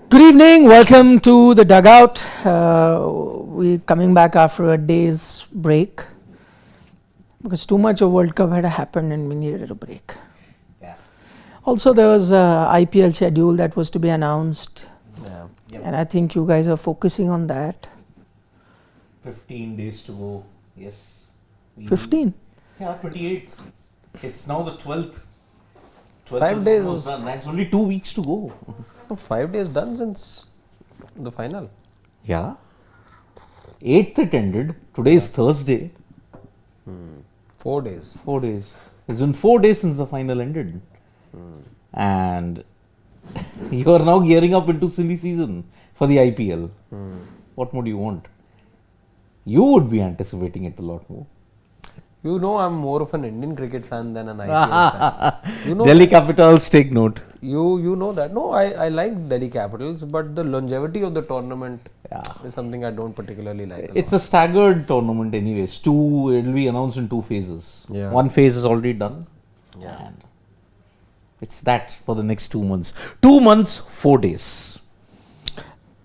Good evening, welcome to the Dugout. We're coming back after a day's break because too much of World Cup had happened and we needed a break. Yeah. Also, there was a IPL schedule that was to be announced, and I think you guys are focusing on that. 15 days to go. Yes. 15? Yeah, 28th. It's now the 12th. 5 days. Done. It's only 2 weeks to go. 5 days done since the final. Yeah. 8th it ended. Today is Thursday. 4 days. 4 days. It's been 4 days since the final ended. And you are now gearing up into silly season for the IPL. What more do you want? You would be anticipating it a lot more. You know, I'm more of an Indian cricket fan than an IPL fan. You know Delhi Capitals, take note. You know that. No, I like Delhi Capitals, but the longevity of the tournament is something I don't particularly like. It's a staggered tournament anyways. It will be announced in 2 phases. Yeah. One phase is already done. Yeah. And it's that for the next 2 months. 2 months, 4 days.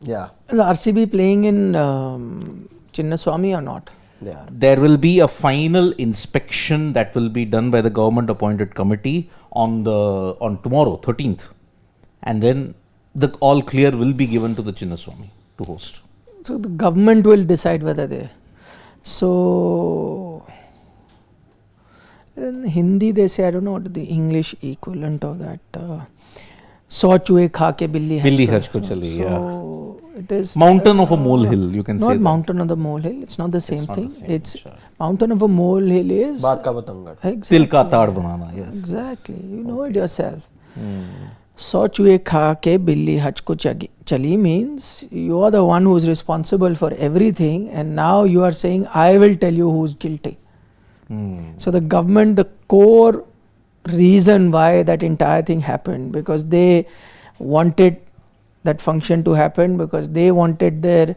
Yeah. Is RCB playing in Chinnaswamy or not? Yeah. There will be a final inspection that will be done by the government appointed committee on tomorrow, 13th. And then the all clear will be given to the Chinnaswamy to host. So the government will decide whether they. So in Hindi they say, I don't know what the English equivalent of that. 100 चूहे खा के बिल्ली हज को चली, So it is Mountain of a molehill, you can say not that. mountain of the molehill. It's not the same not thing. the same, It's sure. mountain of a molehill is बात का बतंगड़. exactly, Til ka taad banana, yes. exactly. You know it yourself. 100 चूहे खा के बिल्ली हज को चली means you are the one who is responsible for everything, and now you are saying I will tell you who's guilty. So the government, the core reason why that entire thing happened, because they wanted that function to happen, because they wanted their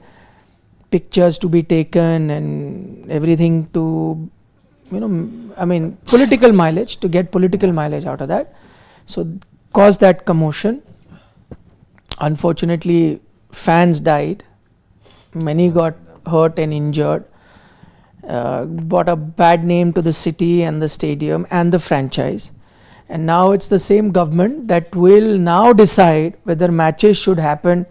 pictures to be taken and everything to, political mileage, to get political mileage out of that. So caused that commotion. Unfortunately, fans died. Many got hurt and injured. Brought a bad name to the city and the stadium and the franchise. And now it's the same government that will now decide whether matches should happen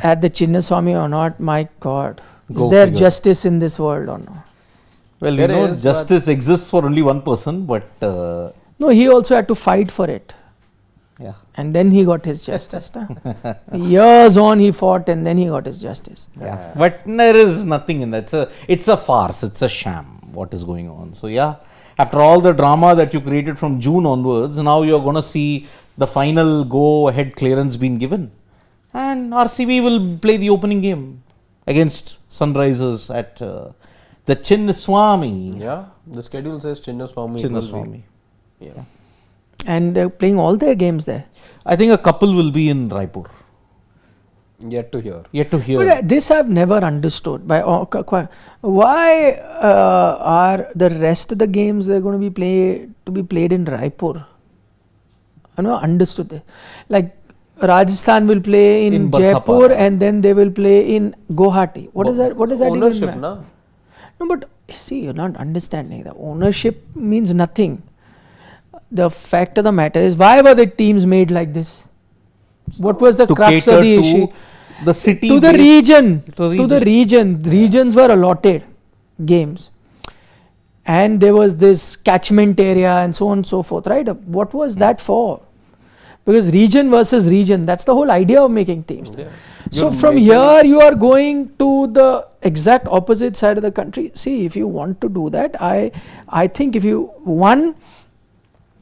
at the Chinnaswamy or not. My God, is there justice in this world or not? Well, There you know, is, justice exists for only one person, but No, he also had to fight for it. yeah. And then he got his justice. Years on he fought and then he got his justice. Yeah, but there is nothing in that. It's a farce. It's a sham. What is going on? So yeah, after all the drama that you created from June onwards, now you're going to see the final go-ahead clearance being given, and RCB will play the opening game against Sunrisers at the Chinnaswamy. Yeah. The schedule says Chinnaswamy. Chinnaswamy. Yeah. And they're playing all their games there. I think a couple will be in Raipur. Yet to hear. Yet to hear. But this I've never understood. Why are the rest of the games they're going to be played in Raipur? I never understood that. Like Rajasthan will play in Jaipur and then they will play in Guwahati. What is that? What does that Ownership, even mean? na? No, but see, you're not understanding. The ownership means nothing. The fact of the matter is, why were the teams made like this? What was the to crux cater of the to issue? the city, To the region. to To the region. Regions were allotted games. And there was this catchment area and so on and so forth, right? What was that for? Because region versus region, that's the whole idea of making teams. Yeah. So You're from making- here, you are going to the exact opposite side of the country. See, if you want to do that, I think if you want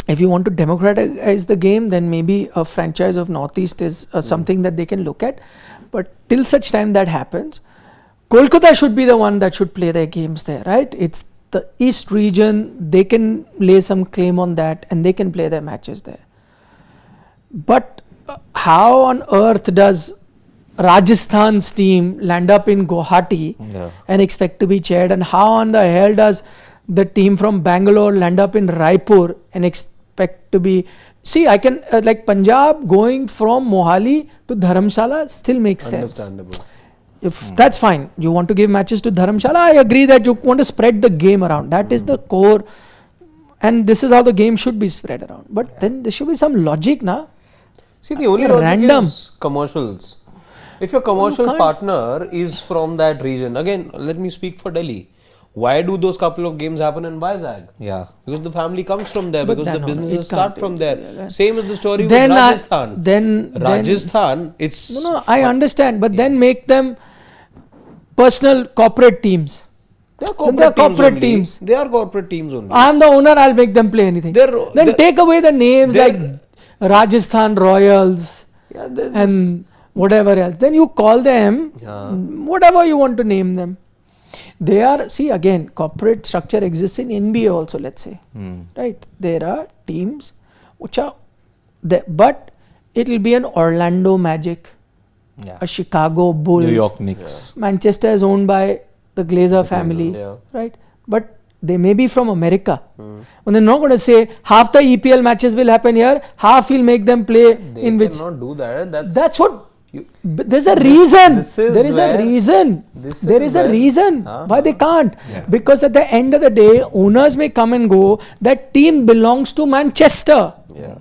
to democratize the game, then maybe a franchise of Northeast is something that they can look at. But till such time that happens, Kolkata should be the one that should play their games there, right? It's the East region, they can lay some claim on that and they can play their matches there. But how on earth does Rajasthan's team land up in Guwahati and expect to be chaired? And how on the hell does the team from Bangalore land up in Raipur and expect to be. See, I can like Punjab going from Mohali to Dharamshala still makes sense. Understandable. If that's fine, you want to give matches to Dharamshala, I agree that you want to spread the game around. That is the core, and this is how the game should be spread around. But then there should be some logic, na? See, the only logic is commercials. If your commercial partner is from that region, again, let me speak for Delhi. Why do those couple of games happen in Vizag? Yeah. Because the family comes from there, But because the then businesses it can't start from there. Same as the story Then with Rajasthan. then Rajasthan, it's... No, I understand, but then make them personal corporate teams. They are Then they are corporate teams. They are corporate teams only. I am the owner, I'll make them play anything. Then take away the names like Rajasthan Royals Yeah, there's and whatever else. Then you call them whatever you want to name them. They are, see again, corporate structure exists in NBA also, let's say. Right? There are teams which are there, but it will be an Orlando Magic, a Chicago Bulls. New York Knicks. Manchester is owned by the Glazer family, right? But they may be from America. And they're not going to say half the EPL matches will happen here, half we'll make them play They in which. cannot do that. That's what. There's a reason. This is There is a where- reason. this There is is a where- reason why they can't. Because at the end of the day, owners may come and go. That team belongs to Manchester. Yeah.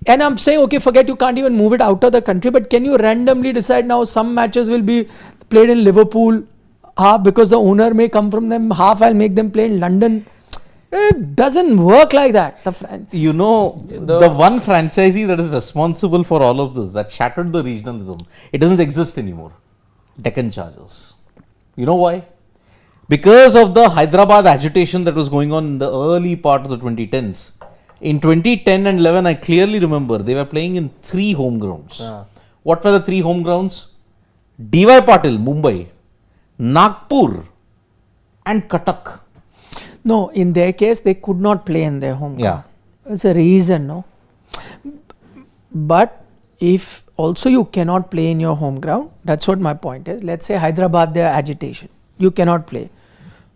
And I'm saying, okay, forget you can't even move it out of the country, but can you randomly decide now some matches will be played in Liverpool, half because the owner may come from them, half I'll make them play in London. It doesn't work like that. You know, the one franchisee that is responsible for all of this, that shattered the regionalism, it doesn't exist anymore. Deccan Chargers. You know why? Because of the Hyderabad agitation that was going on in the early part of the 2010s. In 2010 and 11, I clearly remember they were playing in 3 home grounds. What were the 3 home grounds? D.Y. Patil, Mumbai, Nagpur, and Cuttack. No, in their case, they could not play in their home ground. It's a reason, no? But if also you cannot play in your home ground, that's what my point is. Let's say Hyderabad, their agitation. You cannot play.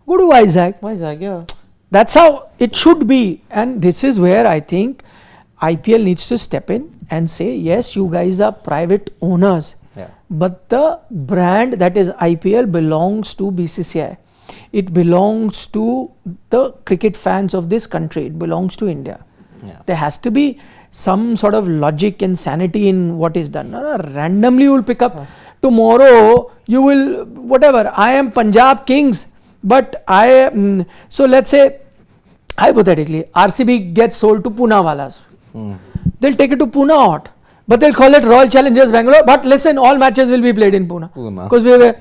Go to Vizag. Vizag, yeah. That's how it should be. And this is where I think IPL needs to step in and say, yes, you guys are private owners. But the brand that is IPL belongs to BCCI. It belongs to the cricket fans of this country. It belongs to India. There has to be some sort of logic and sanity in what is done. Randomly you will pick up. Tomorrow you will, whatever, I am Punjab Kings, but so let's say, hypothetically, RCB gets sold to Pune Walas. They'll take it to Pune or what? But they'll call it Royal Challengers Bangalore. But listen, all matches will be played in Pune. Because we were,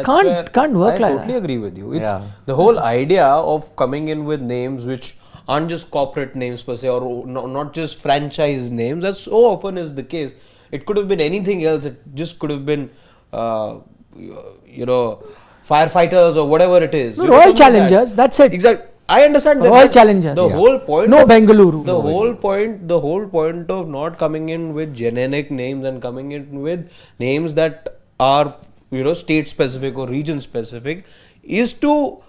can't work like that. I totally agree with you. It's the whole idea of coming in with names which aren't just corporate names per se, or not just franchise names. That so often is the case. It could have been anything else. It just could have been, firefighters or whatever it is. Royal Challengers, that's it. Exactly. I understand that. Royal Challengers. The whole point. No Bengaluru. The whole point of not coming in with generic names and coming in with names that are state specific or region specific is to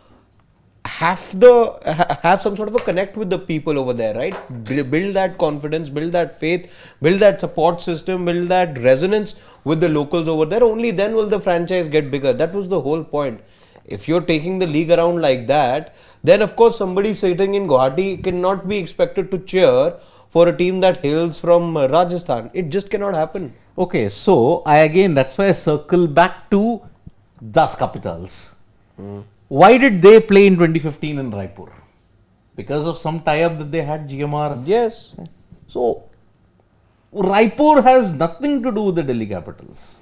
have some sort of a connect with the people over there, right? Build that confidence, build that faith, build that support system, build that resonance with the locals over there. Only then will the franchise get bigger. That was the whole point. If you're taking the league around like that, then of course somebody sitting in Guwahati cannot be expected to cheer for a team that hails from Rajasthan. It just cannot happen. Okay, so that's why I circle back to Das Capitals. Why did they play in 2015 in Raipur? Because of some tie-up that they had, GMR. Yes. So, Raipur has nothing to do with the Delhi Capitals.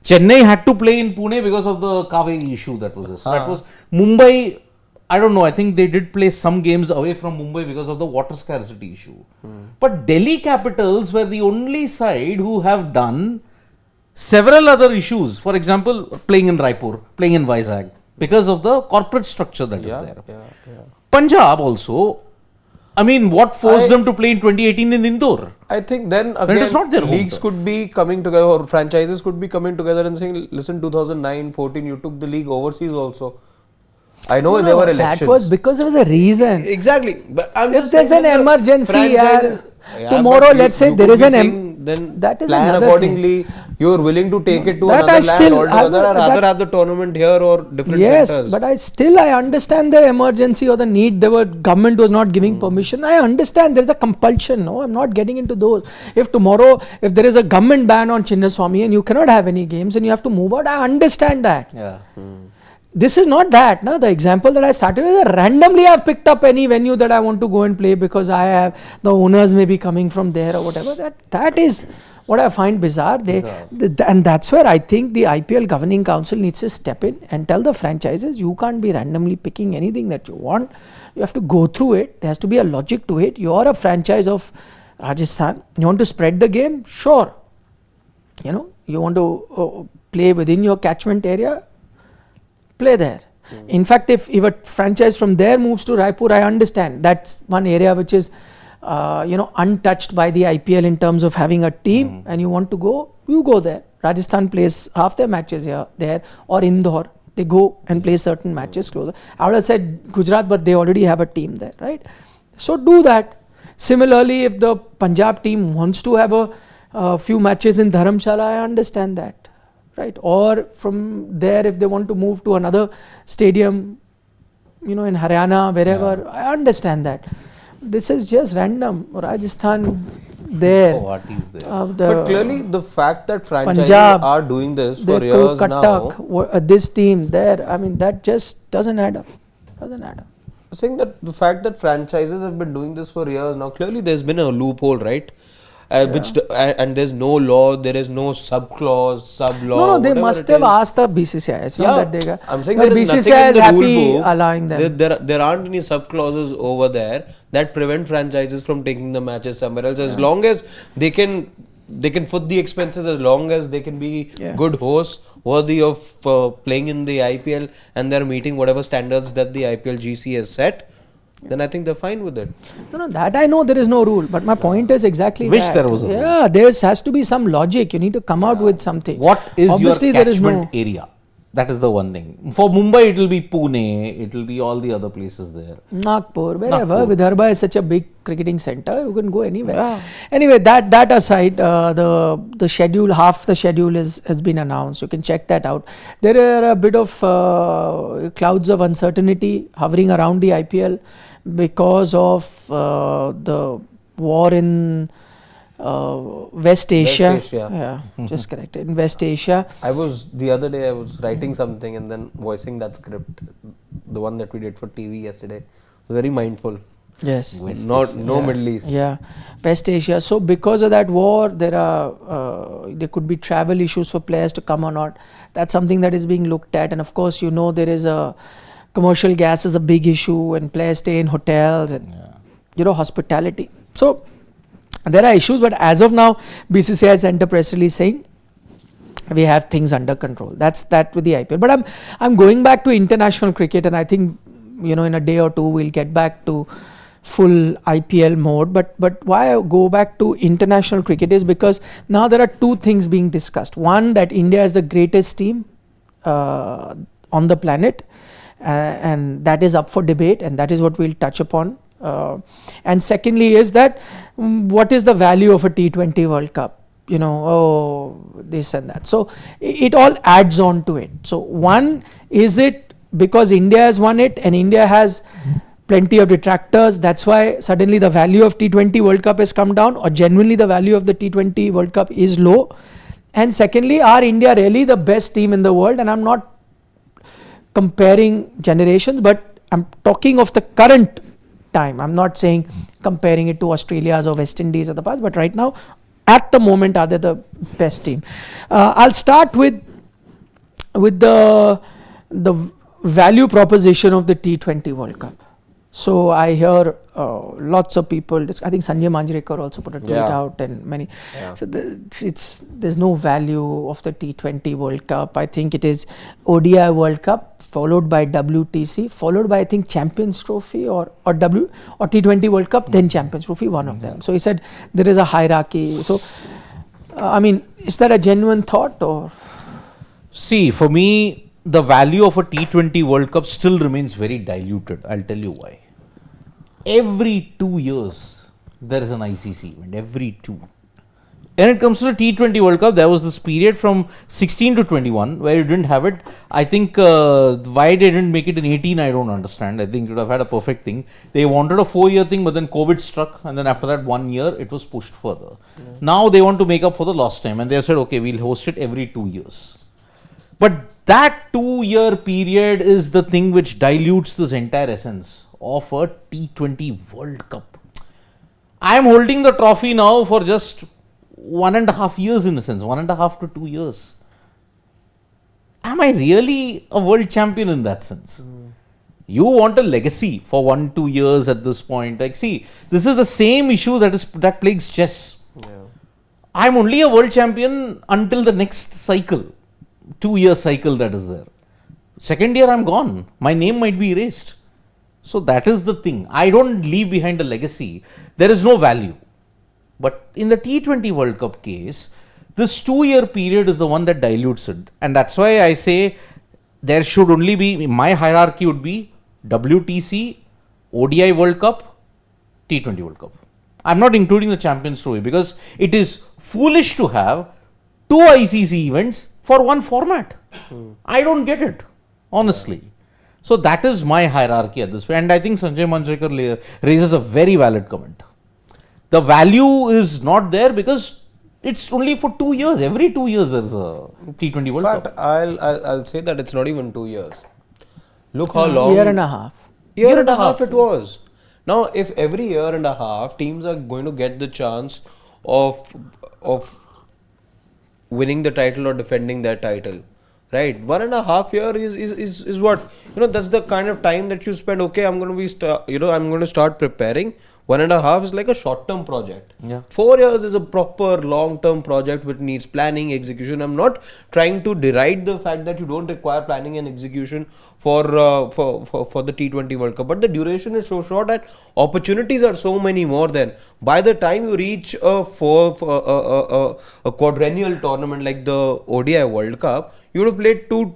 Chennai had to play in Pune because of the Kaveri issue that was this. That was Mumbai. I don't know. I think they did play some games away from Mumbai because of the water scarcity issue. But Delhi Capitals were the only side who have done several other issues. For example, playing in Raipur, playing in Vizag, because of the corporate structure that is there. Punjab also. I mean, what forced them to play in 2018 in Indore? I think then again, leagues could be coming together, or franchises could be coming together and saying, listen, 2009-14, you took the league overseas also. I know there were elections. That was because there was a reason. Exactly. But I'm If just there's saying an that the emergency, franchises- tomorrow, but let's say you there could is be an saying then that is plan another accordingly. You're willing to take it to that another I land still- altogether, I- or rather that- have the tournament here or different Yes, centers. but I understand the emergency or the need. Government was not giving permission. I understand there's a compulsion. No, I'm not getting into those. If tomorrow, if there is a government ban on Chinnaswamy and you cannot have any games and you have to move out, I understand that. Yeah. This is not that. No, the example that I started with, randomly I've picked up any venue that I want to go and play because I have the owners may be coming from there or whatever. That is what I find bizarre. And that's where I think the IPL governing council needs to step in and tell the franchises, you can't be randomly picking anything that you want. You have to go through it. There has to be a logic to it. You are a franchise of Rajasthan. You want to spread the game? Sure. You want to play within your catchment area? Play there. In fact, if a franchise from there moves to Raipur, I understand. That's one area which is untouched by the IPL in terms of having a team, and you want to go, you go there. Rajasthan plays half their matches there, or Indore. They go and play certain matches closer. I would have said Gujarat, but they already have a team there, right? So do that. Similarly, if the Punjab team wants to have a few matches in Dharamshala, I understand that. Right, or from there, if they want to move to another stadium, in Haryana, wherever, I understand that. This is just random. Rajasthan there. Oh, what is there? But clearly, the fact that franchises Punjab, are doing this for years now, this team there, I mean, that just doesn't add up. saying that the fact that franchises have been doing this for years now, clearly there's been a loophole, right? And there's no law, there is no sub-law. No, they must have asked the BCCI. It's not that they got. I'm saying the there is nothing BCCI in is the happy rule book. allowing them. There aren't any sub-clauses over there that prevent franchises from taking the matches somewhere else. As long as they can foot the expenses, as long as they can be good hosts worthy of playing in the IPL, and they're meeting whatever standards that the IPL GC has set, then I think they're fine with it. No, that I know there is no rule, but my point is exactly Wish that. there was a rule. Yeah, there has to be some logic. You need to come out with something. What is Obviously, your there is catchment no area? That is the one thing. For Mumbai, it will be Pune. It will be all the other places there. Nagpur, wherever. Nagpur. Vidarbha is such a big cricketing center. You can go anywhere. Anyway, that aside, the schedule, half the schedule has been announced. You can check that out. There are a bit of clouds of uncertainty hovering around the IPL because of the war in West Asia. Yeah, just corrected. In West Asia. The other day I was writing something and then voicing that script, the one that we did for TV yesterday. I was very mindful. Yes. No Middle East. Yeah, West Asia. So because of that war, there could be travel issues for players to come or not. That's something that is being looked at. And of course, there is a commercial gas is a big issue, and players stay in hotels and hospitality. So there are issues, but as of now, BCCI sent a press release saying we have things under control. That's that with the IPL. But I'm going back to international cricket, and I think in a day or two we'll get back to full IPL mode. But why I go back to international cricket is because now there are two things being discussed. One, that India is the greatest team on the planet, and that is up for debate, and that is what we'll touch upon. And secondly is that what is the value of a T20 World Cup? This and that. So it all adds on to it. So one, is it because India has won it and India has plenty of detractors, that's why suddenly the value of T20 World Cup has come down, or genuinely the value of the T20 World Cup is low? And secondly, are India really the best team in the world? And I'm not comparing generations, but I'm talking of the current time. I'm not saying comparing it to Australia's or West Indies of the past, but right now, at the moment, are they the best team? I'll start with the value proposition of the T20 World Cup. So I hear lots of people. I think Sanjay Manjrekar also put a tweet out, and many. Yeah. So there's no value of the T20 World Cup. I think it is ODI World Cup, followed by WTC, followed by I think Champions Trophy or T20 World Cup, then Champions Trophy, one of them. So he said there is a hierarchy. So I mean, is that a genuine thought or? See, for me, the value of a T20 World Cup still remains very diluted. I'll tell you why. Every 2 years, there is an ICC event. Every two. When it comes to the T20 World Cup, there was this period from 16 to 21 where you didn't have it. I think why they didn't make it in 18, I don't understand. I think it would have had a perfect thing. They wanted a 4-year thing, but then COVID struck, and then after that 1 year, it was pushed further. Now they want to make up for the lost time, and they said, okay, we'll host it every 2 years. But that 2-year period is the thing which dilutes this entire essence of a T20 World Cup. I am holding the trophy now for just 1.5 years in a sense, 1.5 to 2 years. Am I really a world champion in that sense? You want a legacy for 1-2 years at this point. Like, see, this is the same issue that plagues chess. Yeah. I'm only a world champion until the next cycle, 2-year cycle that is there. Second year I'm gone. My name might be erased. So that is the thing. I don't leave behind a legacy. There is no value. But in the T20 World Cup case, this 2-year period is the one that dilutes it. And that's why I say there should only be, my hierarchy would be WTC, ODI World Cup, T20 World Cup. I'm not including the Champions Trophy because it is foolish to have 2 ICC events for one format. I don't get it, honestly. So that is my hierarchy at this point. And I think Sanjay Manjrekar raises a very valid comment. The value is not there because it's only for 2 years. Every 2 years there is a T20 World Cup. In fact, I'll say that it's not even 2 years. Look how long. Year and a half. Year and a half it was. Now, if every year and a half teams are going to get the chance of winning the title or defending their title, right? 1.5 years is what, that's the kind of time that you spend. Okay, I'm going to I'm going to start preparing. 1.5 is like a short-term project. Yeah. 4 years is a proper long-term project which needs planning, execution. I'm not trying to deride the fact that you don't require planning and execution for the T20 World Cup, but the duration is so short and opportunities are so many more. Then by the time you reach a quadrennial tournament like the ODI World Cup, you would have played 2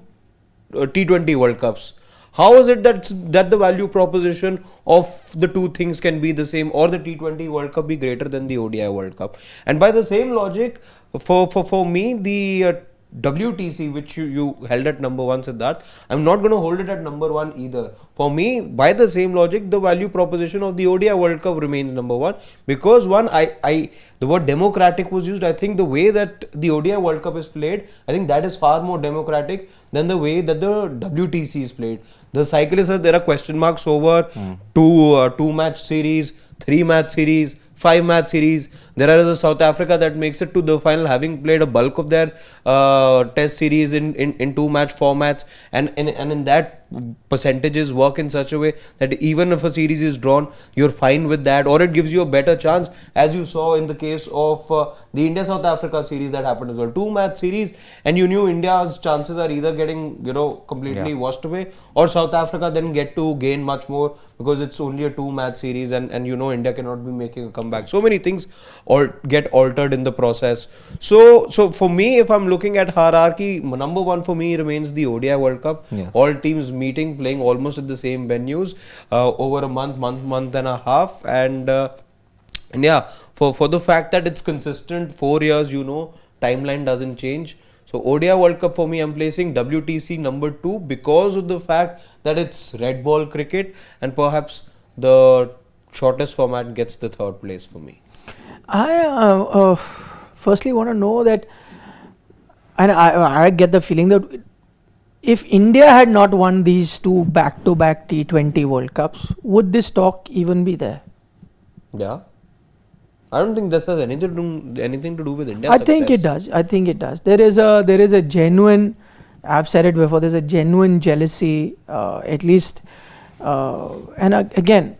T20 World Cups. How is it that the value proposition of the two things can be the same, or the T20 World Cup be greater than the ODI World Cup? And by the same logic, for me, the WTC, which you held at number 1, Siddharth, I'm not going to hold it at number 1 either. For me, by the same logic, the value proposition of the ODI World Cup remains number 1, because the word democratic was used. I think the way that the ODI World Cup is played, I think that is far more democratic than the way that the WTC is played. The cycle is that there are question marks over 2-match series, 3-match series, 5-match series. There is a South Africa that makes it to the final having played a bulk of their test series in 2-match formats, and in that percentages work in such a way that even if a series is drawn, you're fine with that, or it gives you a better chance, as you saw in the case of the India-South Africa series that happened as well. 2-match series, and you knew India's chances are either getting completely washed away, or South Africa then get to gain much more because it's only a 2-match series, and India cannot be making a comeback. So many things get altered in the process. So for me, if I'm looking at hierarchy, number 1 for me remains the ODI World Cup. All teams meeting, playing almost at the same venues over a month and a half, and yeah, for the fact that it's consistent 4 years, timeline doesn't change. So ODI World Cup for me, I'm placing WTC number 2 because of the fact that it's red ball cricket, and perhaps the shortest format gets the 3rd place for me. I firstly want to know that, and I get the feeling that if India had not won these 2 back-to-back T20 World Cups, would this talk even be there? Yeah. I don't think this has anything to do with India's I success. think it does. There is a genuine, I've said it before, there's a genuine jealousy, at least, and again,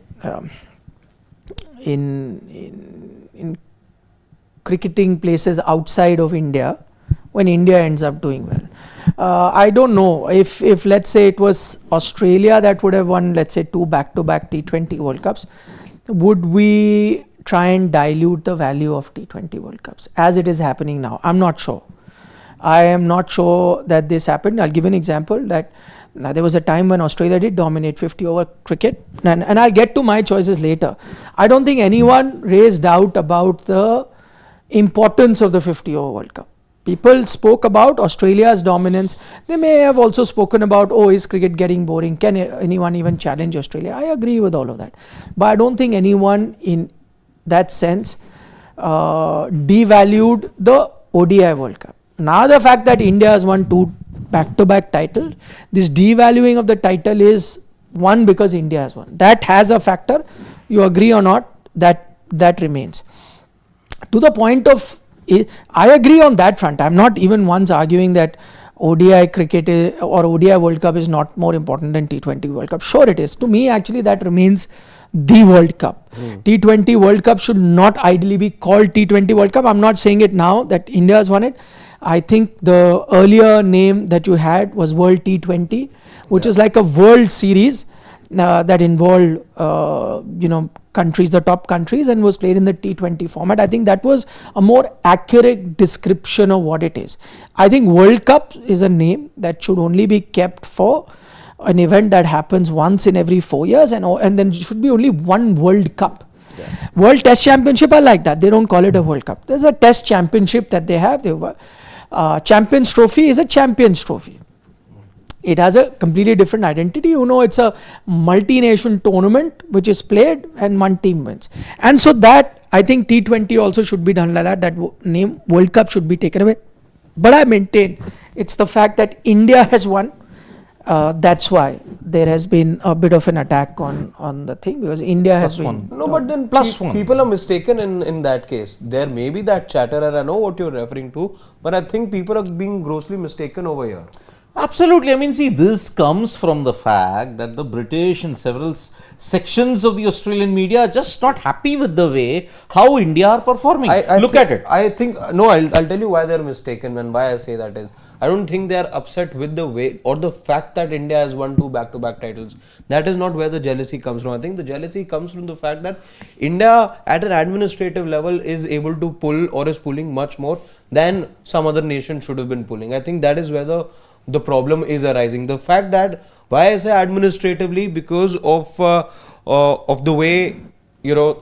in cricketing places outside of India, when India ends up doing well. I don't know if let's say it was Australia that would have won, let's say, 2 back-to-back T20 World Cups, would we try and dilute the value of T20 World Cups as it is happening now? I'm not sure. I am not sure that this happened. I'll give an example that there was a time when Australia did dominate 50 over cricket, and I'll get to my choices later. I don't think anyone raised doubt about the importance of the 50 over World Cup. People spoke about Australia's dominance. They may have also spoken about, oh, is cricket getting boring? Can anyone even challenge Australia? I agree with all of that. But I don't think anyone in that sense devalued the ODI World Cup. Now the fact that India has won 2 back-to-back titles, this devaluing of the title is one because India has won. That has a factor. You agree or not, that remains. To the point of, I agree on that front. I'm not even once arguing that ODI cricket or ODI World Cup is not more important than T20 World Cup. Sure it is. To me, actually, that remains the World Cup. T20 World Cup should not ideally be called T20 World Cup. I'm not saying it now that India has won it. I think the earlier name that you had was World T20, which is like a World Series that involved countries, the top countries, and was played in the T20 format. I think that was a more accurate description of what it is. I think World Cup is a name that should only be kept for an event that happens once in every 4 years, and then should be only one World Cup. Yeah. World Test Championship, I like that. They don't call it a World Cup. There's a Test Championship that they have. Champions Trophy is a Champions Trophy. It has a completely different identity. It's a multi-nation tournament which is played and one team wins. And so that, I think T20 also should be done like that. That name World Cup should be taken away. But I maintain it's the fact that India has won. That's why there has been a bit of an attack on the thing, because India has won. No, but then people are mistaken in that case. There may be that chatter, and I know what you're referring to, but I think people are being grossly mistaken over here. Absolutely. I mean, see, this comes from the fact that the British and several sections of the Australian media are just not happy with the way how India are performing. Look at it. I think, no, I'll tell you why they're mistaken and why I say that is, I don't think they are upset with the way or the fact that India has won 2 back-to-back titles. That is not where the jealousy comes from. I think the jealousy comes from the fact that India at an administrative level is able to pull or is pulling much more than some other nation should have been pulling. I think that is where the problem is arising. The fact that, why I say administratively, because of the way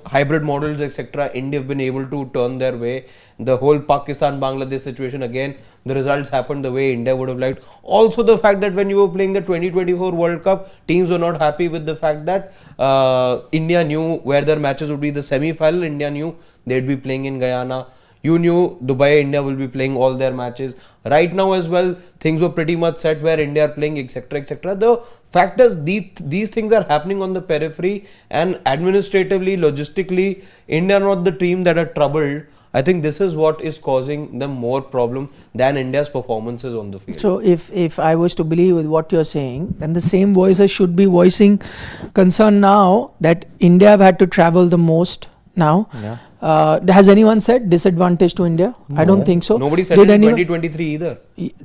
hybrid models, etc., India have been able to turn their way. The whole Pakistan-Bangladesh situation, again, the results happened the way India would have liked. Also the fact that when you were playing the 2024 World Cup, teams were not happy with the fact that India knew where their matches would be. The semi-final, India knew they'd be playing in Guyana. You knew Dubai, India will be playing all their matches. Right now as well, things were pretty much set where India are playing, etc., etc. The fact is, these things are happening on the periphery, and administratively, logistically, India are not the team that are troubled. I think this is what is causing them more problem than India's performances on the field. So if I was to believe with what you're saying, then the same voices should be voicing concern now that India have had to travel the most now. Yeah. Has anyone said disadvantage to India? No. I don't think so. Nobody said it in 2023 either.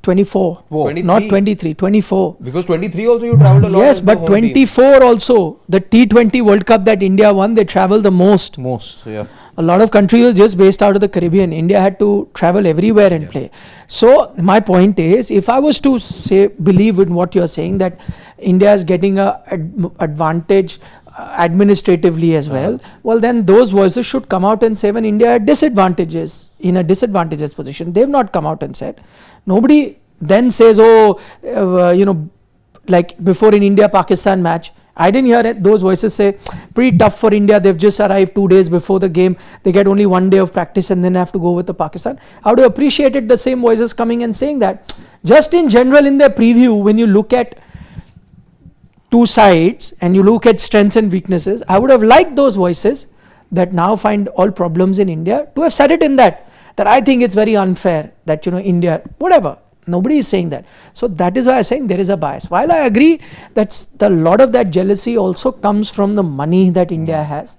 24. 23. Not 23, 24. Because 23 also you travelled a lot. Yes, but 24 team. Also, the T20 World Cup that India won, they travelled the most. Yeah. A lot of countries were just based out of the Caribbean. India had to travel everywhere and play. So my point is, if I was to believe in what you're saying, that India is getting a advantage administratively as well, well then those voices should come out and say when India had disadvantages, in a disadvantageous position. They've not come out and said. Nobody then says, like before in India-Pakistan match, I didn't hear it. Those voices say pretty tough for India. They've just arrived 2 days before the game. They get only 1 day of practice and then have to go with the Pakistan. I would have appreciated the same voices coming and saying that. Just in general in their preview, when you look at 2 sides and you look at strengths and weaknesses, I would have liked those voices that now find all problems in India to have said it in that I think it's very unfair that India, whatever. Nobody is saying that. So that is why I'm saying there is a bias. While I agree that a lot of that jealousy also comes from the money that India has,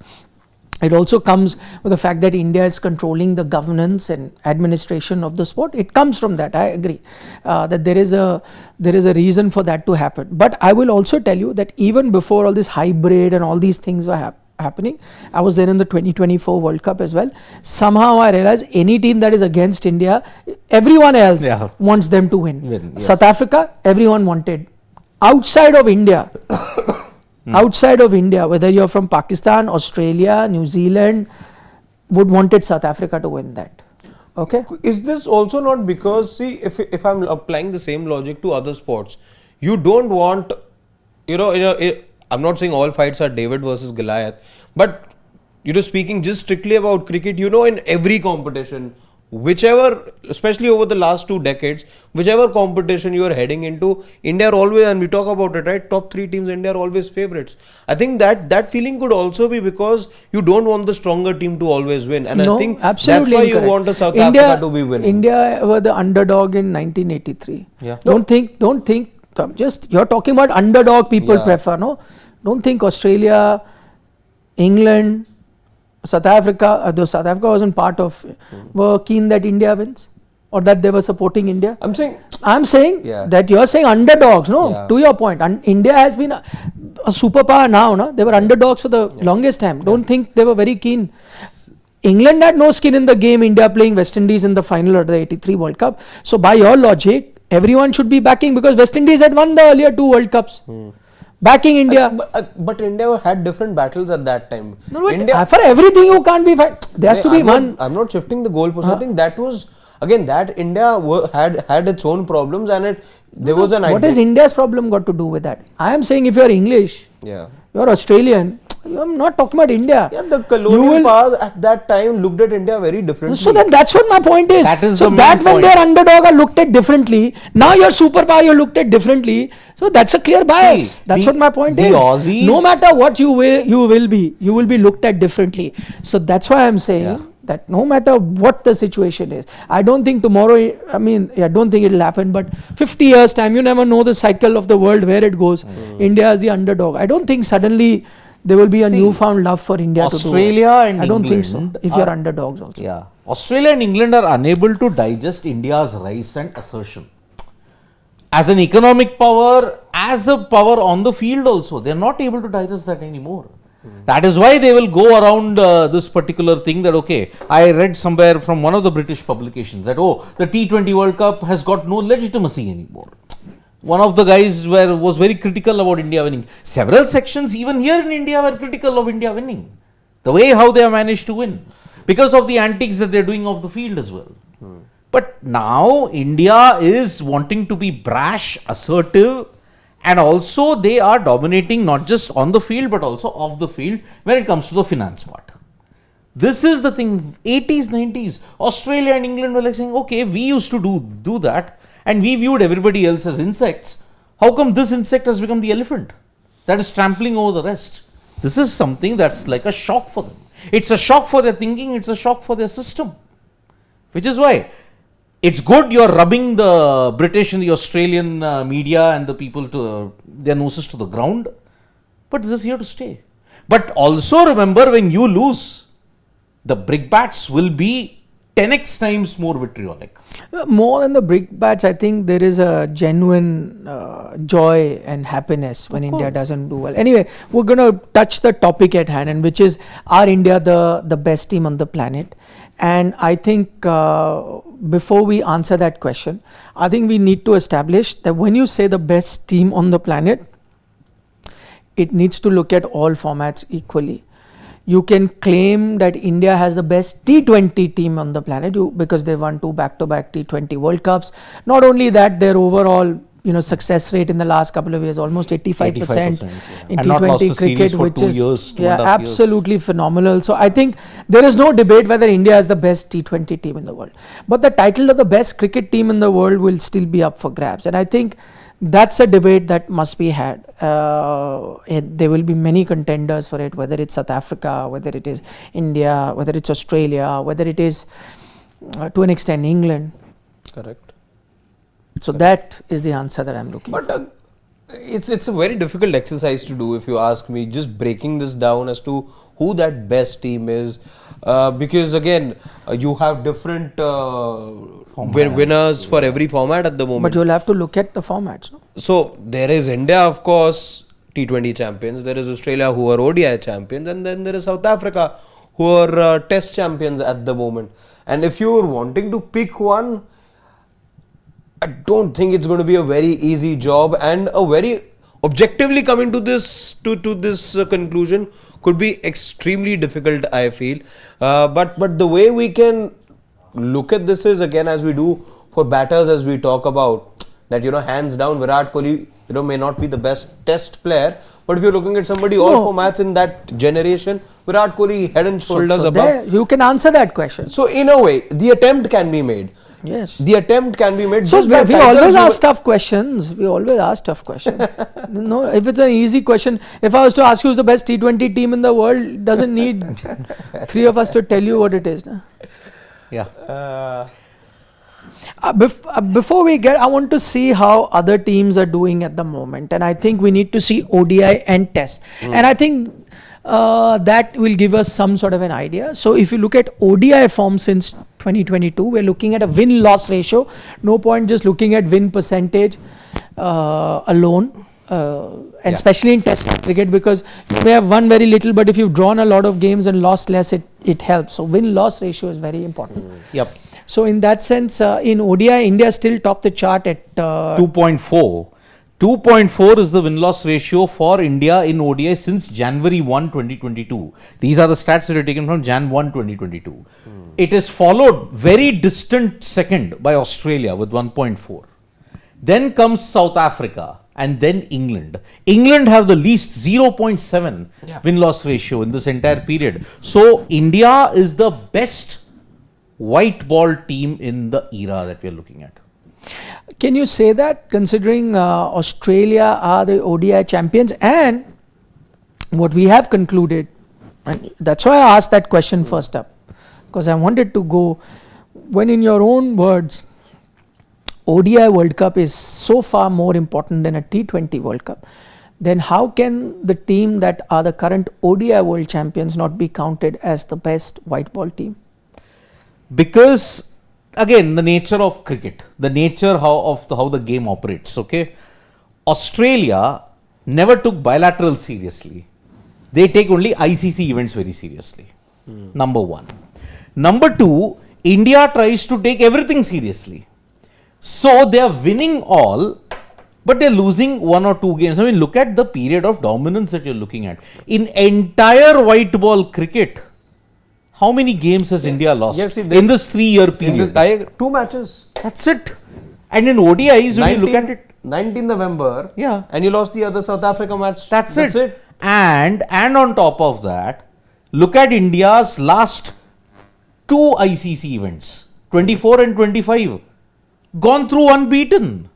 it also comes with the fact that India is controlling the governance and administration of the sport. It comes from that. I agree that there is a reason for that to happen. But I will also tell you that even before all this hybrid and all these things were happening. I was there in the 2024 World Cup as well. Somehow I realized any team that is against India, everyone else wants them to win. Yes. South Africa, everyone wanted. Outside of India, outside of India, whether you're from Pakistan, Australia, New Zealand, would wanted South Africa to win that. Okay. Is this also not because, see, if I'm applying the same logic to other sports, you don't want, I'm not saying all fights are David versus Goliath, but speaking just strictly about cricket, in every competition, whichever, especially over the last 2 decades, whichever competition you are heading into, India are always, and we talk about it, right? Top 3 teams, India are always favorites. I think that feeling could also be because you don't want the stronger team to always win, and no, I think absolutely that's why incorrect. you want a South Africa to be winning. India were the underdog in 1983. Yeah. Don't think. Just you're talking about underdog. People prefer. No, don't think Australia, England, South Africa, though South Africa wasn't part of, were keen that India wins or that they were supporting India. I'm saying that you're saying underdogs, no? Yeah. To your point, India has been a superpower now, no? They were underdogs for the longest time. Don't think they were very keen. England had no skin in the game, India playing West Indies in the final of the 83 World Cup. So by your logic, everyone should be backing because West Indies had won the earlier 2 World Cups. Backing India. But India had different battles at that time. No, India, for everything you can't be fine. There has to be one. I'm not shifting the goalpost. I think that was, again, that India had its own problems, and there was an idea. What has India's problem got to do with that? I am saying if you are English, you're Australian, I'm not talking about India. Yeah, the colonial powers at that time looked at India very differently. So then that's what my point is. That is so the that main when point. they're underdog are looked at differently. Now you're superpower, you're looked at differently. So that's a clear bias. That's what my point is. Aussies, no matter what you will be looked at differently. So that's why I'm saying that no matter what the situation is, I don't think tomorrow, I don't think it'll happen, but 50 years time, you never know the cycle of the world where it goes. India is the underdog. I don't think suddenly there will be a newfound love for India to do it. And I don't England think so. If you're underdogs also. Yeah. Australia and England are unable to digest India's rise and assertion. As an economic power, as a power on the field also, they are not able to digest that anymore. That is why they will go around this particular thing that, okay, I read somewhere from one of the British publications that, the T20 World Cup has got no legitimacy anymore. One of the guys was very critical about India winning. Several sections even here in India were critical of India winning. The way how they have managed to win. Because of the antics that they're doing off the field as well. But now India is wanting to be brash, assertive, and also they are dominating not just on the field but also off the field when it comes to the finance part. This is the thing. 80s, 90s, Australia and England were like saying, okay, we used to do that. And we viewed everybody else as insects. How come this insect has become the elephant that is trampling over the rest? This is something that's like a shock for them. It's a shock for their thinking, it's a shock for their system. Which is why it's good you're rubbing the British and the Australian media and the people to their noses to the ground. But this is here to stay. But also remember, when you lose, the brickbats will be 10x times more vitriolic. More than the brickbats, I think there is a genuine joy and happiness when India doesn't do well. Anyway, we're going to touch the topic at hand, and which is, are India the best team on the planet? And I think before we answer that question, I think we need to establish that when you say the best team on the planet, it needs to look at all formats equally. You can claim that India has the best T20 team on the planet because they won 2 back-to-back T20 World Cups. Not only that, their overall success rate in the last couple of years, almost 85% in T20 cricket, which is absolutely phenomenal. So I think there is no debate whether India is the best T20 team in the world. But the title of the best cricket team in the world will still be up for grabs. And I think that's a debate that must be had. There will be many contenders for it, whether it's South Africa, whether it is India, whether it's Australia, whether it is to an extent England. Correct. So that is the answer that I'm looking for. But it's a very difficult exercise to do, if you ask me, just breaking this down as to who that best team is, because again you have different winners for every format at the moment. But you'll have to look at the formats, no? So there is India, of course, T20 champions. There is Australia who are ODI champions, and then there is South Africa who are Test champions at the moment. And if you're wanting to pick one, I don't think it's going to be a very easy job, and a very objectively coming to this conclusion could be extremely difficult, I feel. But the way we can look at this is, again, as we do for batters, as we talk about that, hands down Virat Kohli may not be the best test player, but if you're looking at somebody all formats in that generation, Virat Kohli head and shoulders above. There, you can answer that question. So in a way, the attempt can be made. Yes. The attempt can be made. So we always ask tough questions. We always ask tough questions. No, if it's an easy question, if I was to ask you who's the best T20 team in the world, it doesn't need three of us to tell you what it is. No? Yeah. Before we get, I want to see how other teams are doing at the moment, and I think we need to see ODI and Test, and I think that will give us some sort of an idea. So if you look at ODI form since 2022, we're looking at a win-loss ratio. No point just looking at win percentage alone, and especially in Test cricket, because you may have won very little, but if you've drawn a lot of games and lost less, it helps. So win-loss ratio is very important. Yep. So in that sense, in ODI, India still topped the chart at 2.4. 2.4 is the win-loss ratio for India in ODI since January 1, 2022. These are the stats that are taken from Jan 1, 2022. It is followed very distant second by Australia with 1.4. Then comes South Africa and then England. England have the least 0.7 win-loss ratio in this entire period. So India is the best white ball team in the era that we are looking at. Can you say that, considering Australia are the ODI champions, and what we have concluded, and that's why I asked that question first up, because I wanted to go, when in your own words, ODI World Cup is so far more important than a T20 World Cup, then how can the team that are the current ODI world champions not be counted as the best white ball team? Because again, the nature of cricket, the nature how the game operates, okay? Australia never took bilateral seriously. They take only ICC events very seriously. Number one. Number two, India tries to take everything seriously. So they are winning all, but they are losing one or two games. I mean, look at the period of dominance that you're looking at. In entire white ball cricket, how many games has India lost in this 3-year period? 2 matches. That's it. And in ODIs, when you look at it, 19 November, and you lost the other South Africa match. That's it. And on top of that, look at India's last 2 ICC events, 24 and 25, gone through unbeaten.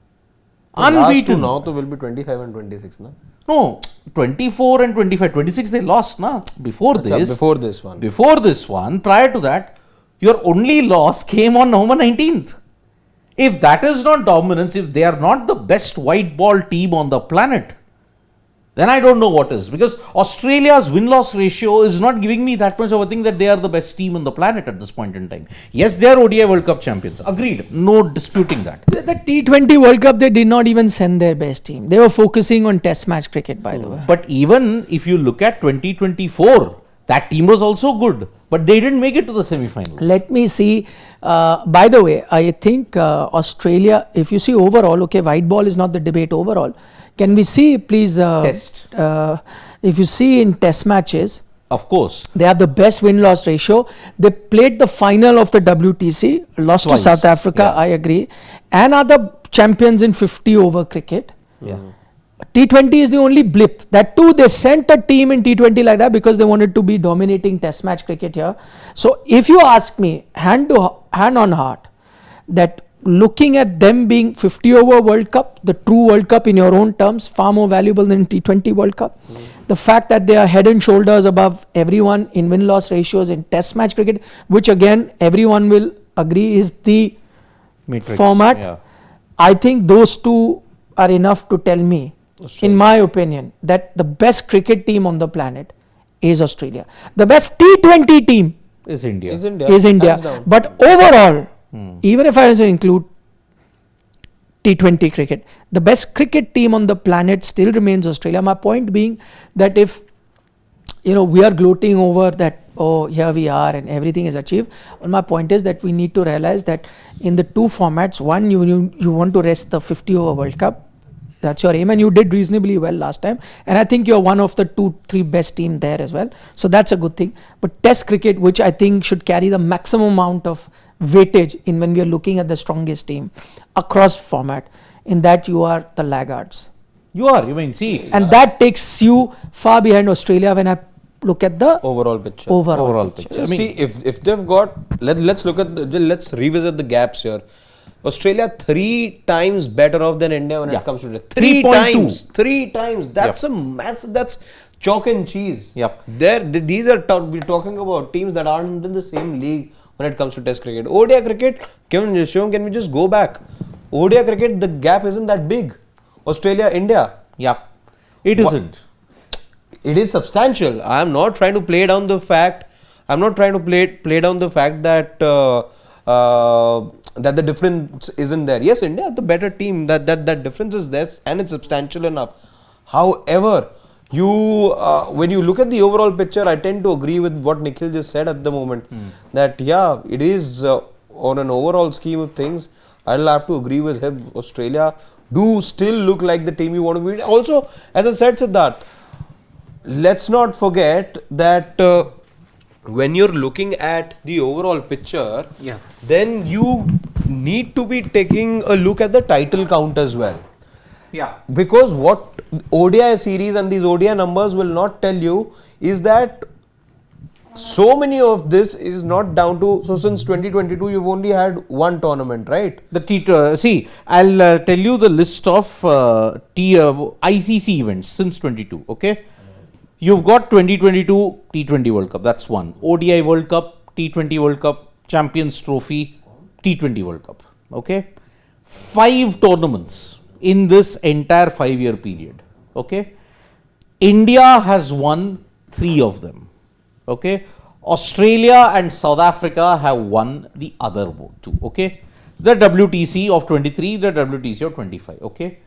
Last two now will be 25 and 26, no? No, 24 and 25, 26 they lost, na? Before this one, prior to that, your only loss came on November 19th. If that is not dominance, if they are not the best white ball team on the planet, then I don't know what is. Because Australia's win-loss ratio is not giving me that much of a thing that they are the best team on the planet at this point in time. Yes, they are ODI World Cup champions. Agreed. No disputing that. The T20 World Cup, they did not even send their best team. They were focusing on test match cricket, by the way. But even if you look at 2024, that team was also good. But they didn't make it to the semi-finals. Let me see. By the way, I think Australia, if you see overall, okay, white ball is not the debate overall. Can we see, please, Test. if you see in test matches, of course, they have the best win-loss ratio. They played the final of the WTC, lost twice. to South Africa, I agree, and are the champions in 50 over cricket. T20 is the only blip. That too, they sent a team in T20 like that because they wanted to be dominating test match cricket here. So if you ask me, hand on heart, that looking at them being 50 over World Cup, the true World Cup in your own terms, far more valuable than T20 World Cup. The fact that they are head and shoulders above everyone in win-loss ratios in test match cricket, which again everyone will agree is the matrix format. I think those two are enough to tell me, in my opinion, that the best cricket team on the planet is Australia. The best T20 team is India. Is India. But overall, even if I was to include T20 cricket. The best cricket team on the planet still remains Australia. My point being that if we are gloating over that, oh, here we are and everything is achieved. Well, my point is that we need to realize that in the two formats, one, you want to rest the 50 over World Cup. That's your aim, and you did reasonably well last time. And I think you're one of the 2-3 best team there as well. So that's a good thing. But Test cricket, which I think should carry the maximum amount of weightage in when we are looking at the strongest team across format, in that you are the laggards. You mean, see. And that takes you far behind Australia when I look at the overall picture. Overall picture. See, if they've got, let's look at let's revisit the gaps here. Australia 3 times better off than India when it comes to it. 3 times. That's a massive. That's chalk and cheese. Yep. These are we're talking about teams that aren't in the same league when it comes to Test cricket. ODI cricket, can we just go back? ODI cricket, the gap isn't that big. Australia, India. Yeah. It isn't. It is substantial. I am not trying to play down the fact. I'm not trying to play down the fact that that the difference isn't there. Yes, India, the better team. That difference is there, and it's substantial enough. However, when you look at the overall picture, I tend to agree with what Nikhil just said at the moment. That it is on an overall scheme of things. I'll have to agree with him. Australia do still look like the team you want to beat. Also, as I said, Siddharth, let's not forget that when you're looking at the overall picture, then you need to be taking a look at the title count as well. Yeah. Because what ODI series and these ODI numbers will not tell you is that so many of this is not down to, so since 2022 you've only had one tournament, right? See, I'll tell you the list of ICC events since 22, okay? You've got 2022 T20 World Cup, that's one. ODI World Cup, T20 World Cup, Champions Trophy, T20 World Cup, okay? 5 tournaments in this entire 5-year period, okay? India has won 3 of them, okay? Australia and South Africa have won the other 2, okay? The WTC of 23, the WTC of 25, okay?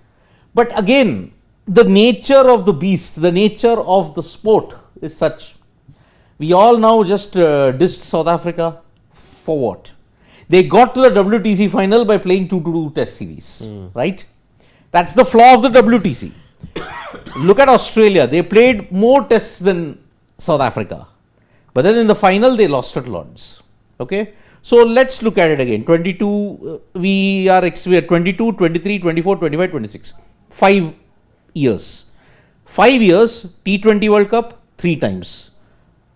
But again, the nature of the beast, the nature of the sport is such. We all now just dissed South Africa for what? They got to the WTC final by playing 2-2 test series, right? That's the flaw of the WTC. Look at Australia. They played more tests than South Africa. But then in the final, they lost at Lords. Okay? So let's look at it again. 22, we are 22, 23, 24, 25, 26. 5 years. 5 years, T20 World Cup, 3 times.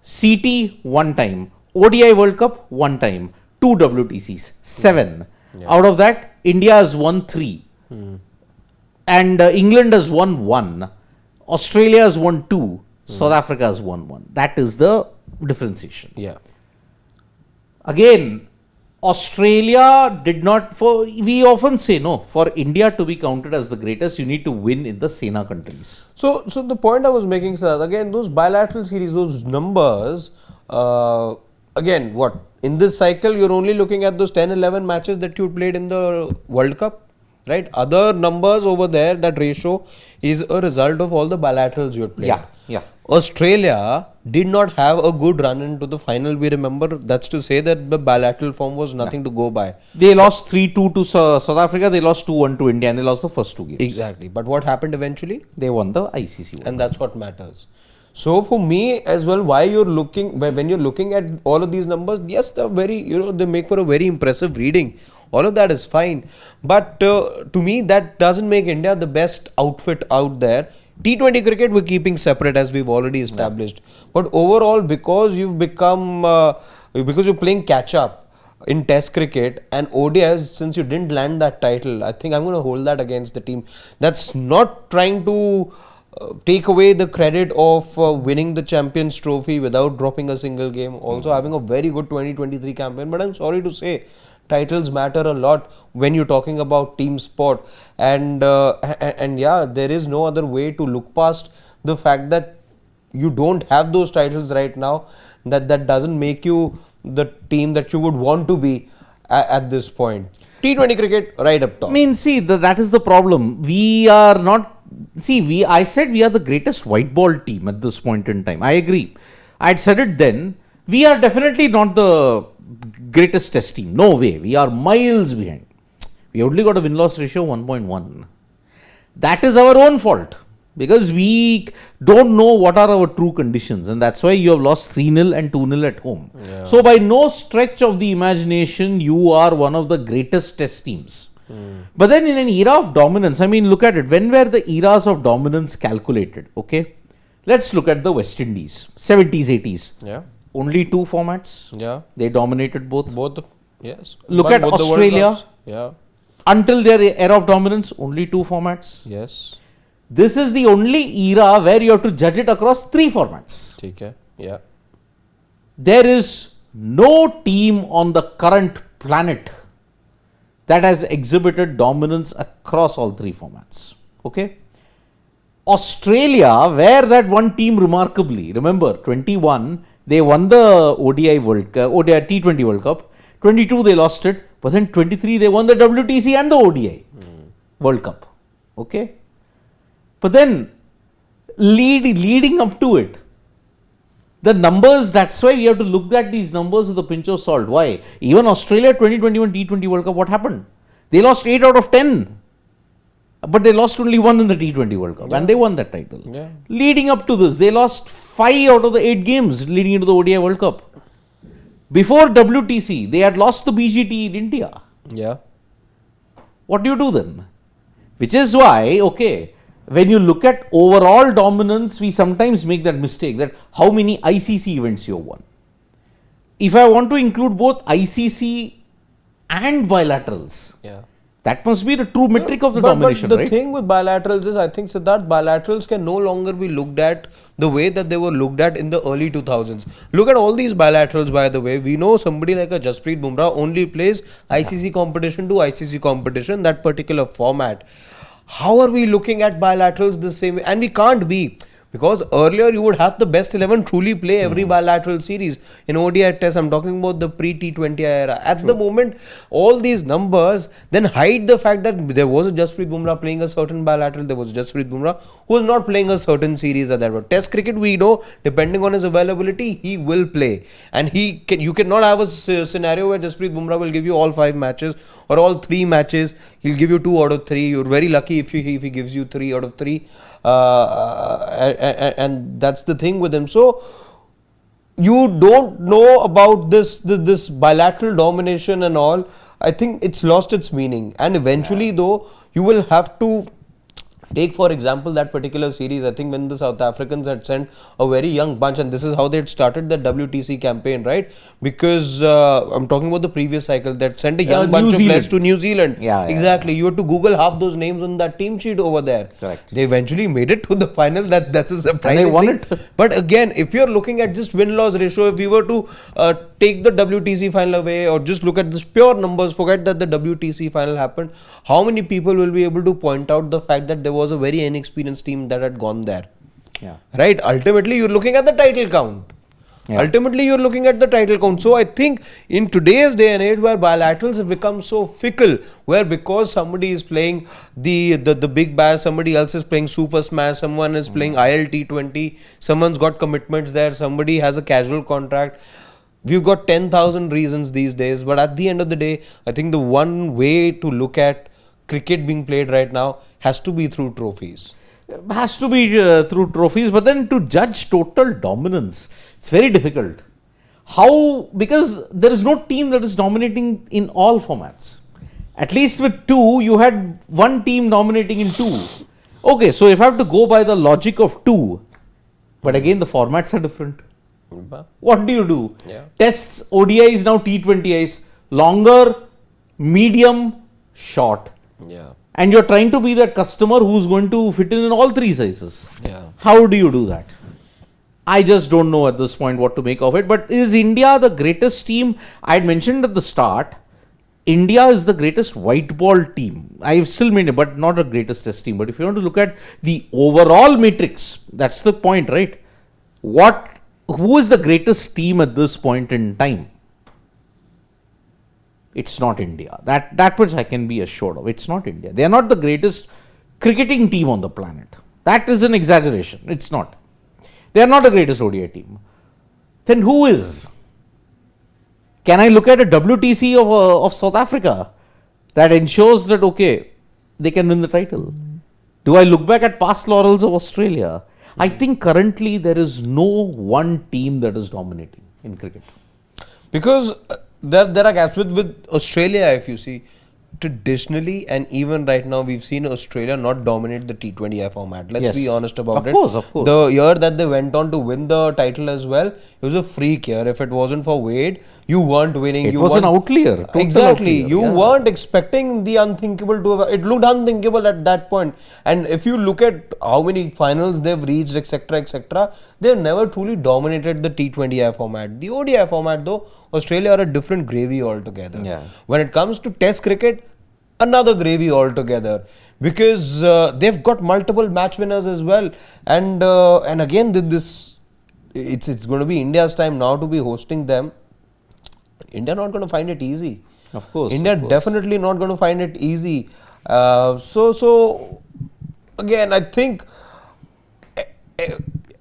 CT, 1 time. ODI World Cup, 1 time. 2 WTCs, 7. Yeah. Out of that, India has won 3. And England has won 1. Australia has won 2. South Africa has won 1. That is the differentiation. Yeah. Again, Australia did not, we often say no, for India to be counted as the greatest, you need to win in the SENA countries. So the point I was making, sir, again, those bilateral series, those numbers, again, what? In this cycle, you're only looking at those 10-11 matches that you played in the World Cup, right? Other numbers over there, that ratio is a result of all the bilaterals you had played. Yeah. Australia did not have a good run into the final. We remember, that's to say that the bilateral form was nothing to go by. They lost 3-2 to South Africa, they lost 2-1 to India, and they lost the first 2 games. Exactly. But what happened eventually? They won the ICC World and that's what matters. So for me as well, when you're looking at all of these numbers, yes, they're very, they make for a very impressive reading. All of that is fine. But to me, that doesn't make India the best outfit out there. T20 cricket we're keeping separate, as we've already established. But overall, because you've become, because you're playing catch up in Test cricket and ODIs, since you didn't land that title, I think I'm going to hold that against the team. That's not trying to take away the credit of winning the Champions Trophy without dropping a single game. Also having a very good 2023 campaign. But I'm sorry to say, titles matter a lot when you're talking about team sport, and yeah, there is no other way to look past the fact that you don't have those titles right now. That doesn't make you the team that you would want to be. at this point. T20 cricket right up top. I mean, see, that is the problem. We are not. See, I said we are the greatest white ball team at this point in time. I agree. I had said it then. We are definitely not the greatest test team. No way. We are miles behind. We only got a win-loss ratio of 1.1. That is our own fault. Because we don't know what are our true conditions, and that's why you have lost 3-0 and 2-0 at home. Yeah. So by no stretch of the imagination, you are one of the greatest test teams. But then in an era of dominance, I mean, look at it. When were the eras of dominance calculated? Okay, let's look at the West Indies, 70s, 80s. Yeah. Only 2 formats. Yeah. They dominated both. Yes. Look Won at both the World Australia. Cups. Yeah. Until their era of dominance, only 2 formats. Yes. This is the only era where you have to judge it across 3 formats. Okay. Yeah. There is no team on the current planet that has exhibited dominance across all 3 formats. Okay. Australia, where that one team remarkably, remember 21, they won the ODI T20 World Cup. 22 they lost it, but then 23 they won the WTC and the ODI World Cup. Okay. But then leading up to it, the numbers, that's why we have to look at these numbers with a pinch of salt. Why? Even Australia 2021 T20 World Cup, what happened? They lost 8 out of 10. But they lost only 1 in the T20 World Cup, and they won that title. Yeah. Leading up to this, they lost 5 out of the 8 games leading into the ODI World Cup. Before WTC, they had lost the BGT in India. Yeah. What do you do then? Which is why, okay, when you look at overall dominance, we sometimes make that mistake that how many ICC events you have won. If I want to include both ICC and bilaterals, Yeah. that must be the true metric of the But domination, the right? thing with bilaterals is, I think, Siddharth, bilaterals can no longer be looked at the way that they were looked at in the early 2000s. Look at all these bilaterals, by the way. We know somebody like a Jasprit Bumrah only plays ICC competition to ICC competition, that particular format. How are we looking at bilaterals the same way? And we can't be. Because earlier you would have the best 11 truly play every bilateral series. In ODI test, I'm talking about the pre-T20 era. At the moment, all these numbers then hide the fact that there was a Jasprit Bumrah playing a certain bilateral, there was Jasprit Bumrah who was not playing a certain series at that time. Test cricket, we know, depending on his availability, he will play. And you cannot have a scenario where Jasprit Bumrah will give you all 5 matches or all 3 matches. He'll give you 2 out of 3. You're very lucky if he gives you 3 out of 3. And that's the thing with him. So you don't know about this bilateral domination and all. I think it's lost its meaning, and eventually though you will have to take, for example, that particular series. I think when the South Africans had sent a very young bunch, and this is how they had started the WTC campaign, right? Because I'm talking about the previous cycle, that sent a young bunch of players to New Zealand. Exactly. You have to Google half those names on that team sheet over there. Correct. They eventually made it to the final. That's a surprising And they won thing. it. But again, if you're looking at just win-loss ratio, if we were to take the WTC final away or just look at this pure numbers, forget that the WTC final happened, how many people will be able to point out the fact that there was a very inexperienced team that had gone there? Yeah. Right? Ultimately, you're looking at the title count. Yeah. Ultimately, you're looking at the title count. So I think in today's day and age where bilaterals have become so fickle, where because somebody is playing the big bash, somebody else is playing Super Smash, someone is playing ILT20, someone's got commitments there, somebody has a casual contract. We've got 10,000 reasons these days, but at the end of the day, I think the one way to look at cricket being played right now has to be through trophies. Has to be through trophies, but then to judge total dominance, it's very difficult. How? Because there is no team that is dominating in all formats. At least with 2, you had one team dominating in 2. Okay, so if I have to go by the logic of 2, but again the formats are different. What do you do? Yeah. Tests, ODIs, now T20Is, longer, medium, short. Yeah. And you're trying to be that customer who's going to fit in all 3 sizes. Yeah. How do you do that? I just don't know at this point what to make of it. But is India the greatest team? I had mentioned at the start, India is the greatest white ball team. I've still made it, but not the greatest test team. But if you want to look at the overall matrix, that's the point, right? Who is the greatest team at this point in time? it's not India. That much I can be assured of. It's not India. They are not the greatest cricketing team on the planet. That is an exaggeration. It's not. They are not the greatest ODI team. Then who is? Can I look at a WTC of South Africa that ensures that, okay, they can win the title? Do I look back at past laurels of Australia? I think currently there is no one team that is dominating in cricket. Because there are gaps with Australia, if you see. Traditionally, and even right now, we've seen Australia not dominate the T20I format. Let's be honest about it. Of course. The year that they went on to win the title as well, it was a freak year. If it wasn't for Wade, you weren't winning. It was an outlier. Total Exactly. outlier, You weren't expecting the unthinkable to have. It looked unthinkable at that point. And if you look at how many finals they've reached, etc., they've never truly dominated the T20I format. The ODI format, though, Australia are a different gravy altogether. Yeah. When it comes to Test cricket, another gravy altogether, because they've got multiple match winners as well, and again this it's going to be India's time now to be hosting them. India not going to find it easy. Of course. India definitely not going to find it easy. So again, I think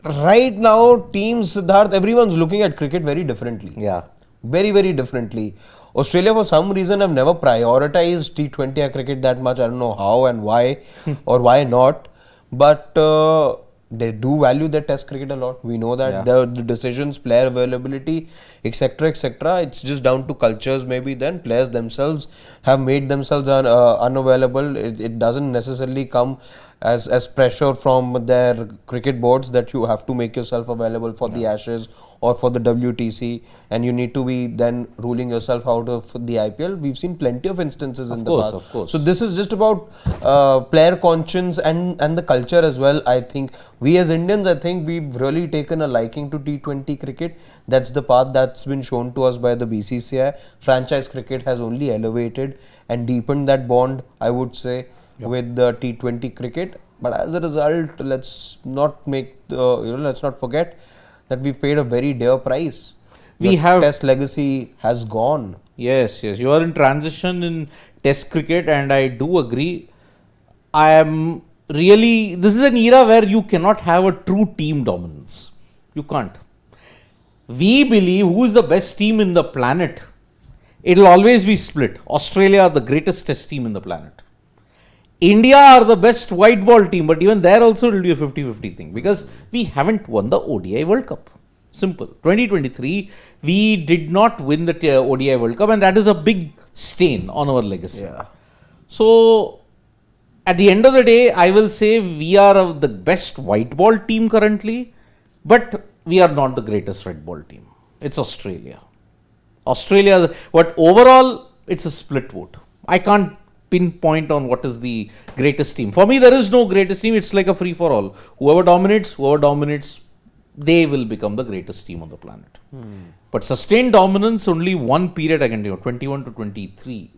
right now teams, Siddharth, everyone's looking at cricket very differently. Yeah. Very, very differently. Australia, for some reason, have never prioritized T20I cricket that much. I don't know how and why or why not. But they do value their Test cricket a lot. We know that the decisions, player availability, etc., it's just down to cultures. Maybe then players themselves have made themselves unavailable. It doesn't necessarily come as pressure from their cricket boards that you have to make yourself available for the Ashes or for the WTC, and you need to be then ruling yourself out of the IPL. We've seen plenty of instances in the past. Of course. So this is just about player conscience and the culture as well. I think we as Indians, I think we've really taken a liking to T20 cricket. That's the path that's been shown to us by the BCCI. Franchise cricket has only elevated and deepened that bond, I would say, with the T20 cricket. But as a result, let's not forget that we've paid a very dear price. Test legacy has gone. Yes. You are in transition in Test cricket, and I do agree. This is an era where you cannot have a true team dominance. You can't. We believe who is the best team in the planet. It'll always be split. Australia are the greatest Test team in the planet. India are the best white ball team, but even there also it will be a 50-50 thing, because we haven't won the ODI World Cup. Simple. 2023, we did not win the ODI World Cup, and that is a big stain on our legacy. Yeah. So, at the end of the day, I will say we are the best white ball team currently, but we are not the greatest red ball team. It's Australia. But overall, it's a split vote. I can't pinpoint on what is the greatest team. For me, there is no greatest team. It's like a free for all. Whoever dominates, they will become the greatest team on the planet. But sustained dominance, only one period I can do, 21 to 23,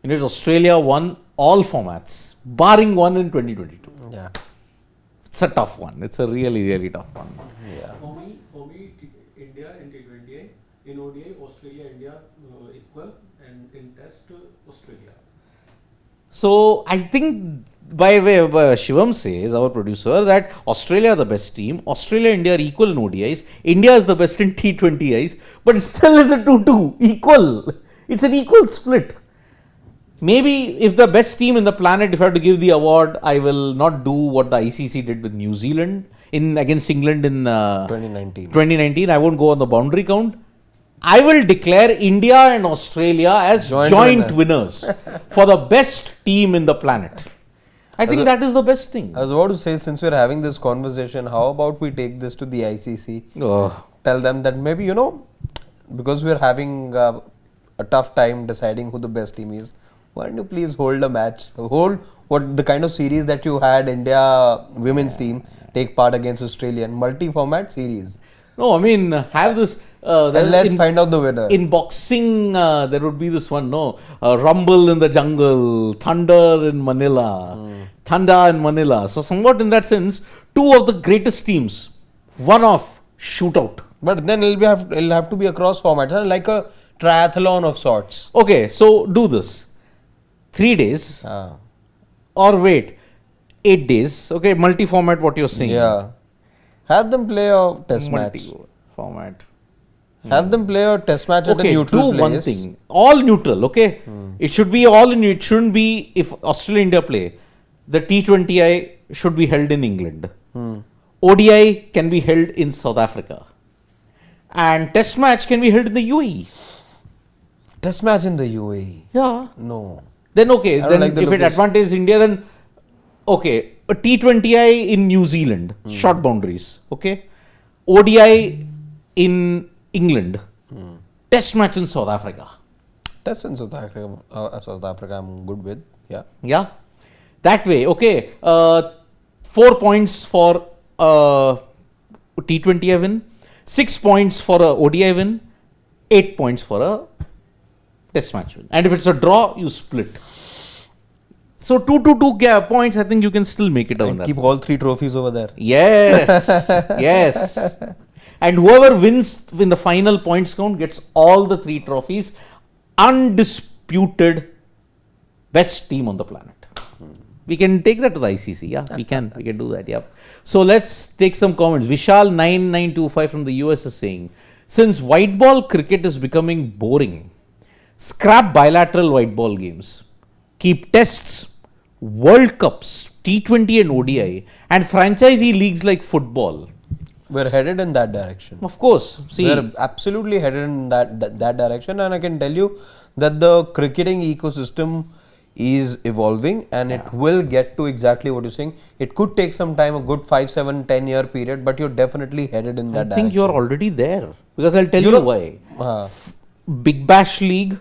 in which Australia won all formats, barring one in 2022. Yeah. It's a tough one. It's a really, really tough one. Yeah. For me, India in T20I, in ODI, Australia, India equal, and in Test, Australia. So I think by way of Shivam says, our producer, that Australia are the best team. Australia and India are equal in ODIs. India is the best in T20Is, but it still is a 2-2, equal. It's an equal split. Maybe if the best team in the planet, if I have to give the award, I will not do what the ICC did with New Zealand against England in 2019. I won't go on the boundary count. I will declare India and Australia as joint winners for the best team in the planet. I think that is the best thing. I was about to say, since we're having this conversation, how about we take this to the ICC? Tell them that maybe, because we're having a tough time deciding who the best team is, why don't you please hold a match? Hold the kind of series that you had India women's team take part against Australia, multi-format series. No, I mean, have this. And let's find out the winner. In boxing, there would be this one, Rumble in the Jungle, Thunder in Manila, So, somewhat in that sense, two of the greatest teams, one off shootout. But then it'll have to be across formats, like a triathlon of sorts. Okay, so do this. 3 days. Or wait, 8 days. Okay, multi-format what you're saying. Yeah. Have them play a test match. Multi-format. Have them play a test match at a neutral do place. one thing. All neutral, okay? It should be all in, it shouldn't be, if Australia India play, the T20I should be held in England. ODI can be held in South Africa. And test match can be held in the UAE. Test match in the UAE. Yeah. No. Then okay, I don't then like the if it location. advantages India, then okay, a T20I in New Zealand, short boundaries, okay? ODI in England, test match in South Africa. Test in South Africa, I'm good with. Yeah. Yeah, that way, okay. 4 points for T20I win, 6 points for a ODI win, 8 points for a test match win. And if it's a draw, you split. So 2 points, I think you can still make it out. And keep all 3 trophies over there. Yes, yes. And whoever wins in the final points count gets all the 3 trophies. Undisputed best team on the planet. We can take that to the ICC. Yeah, we can do that. Yeah. So let's take some comments. Vishal 9925 from the US is saying, since white ball cricket is becoming boring, scrap bilateral white ball games. Keep tests, World Cups, T20 and ODI, and franchisee leagues like football. We're headed in that direction. Of course. See, We're absolutely headed in that direction, and I can tell you that the cricketing ecosystem is evolving, and it will get to exactly what you're saying. It could take some time, a good 5, 7, 10 year period, but you're definitely headed in that I direction. think you're already there. Because I'll tell you why. Big Bash League,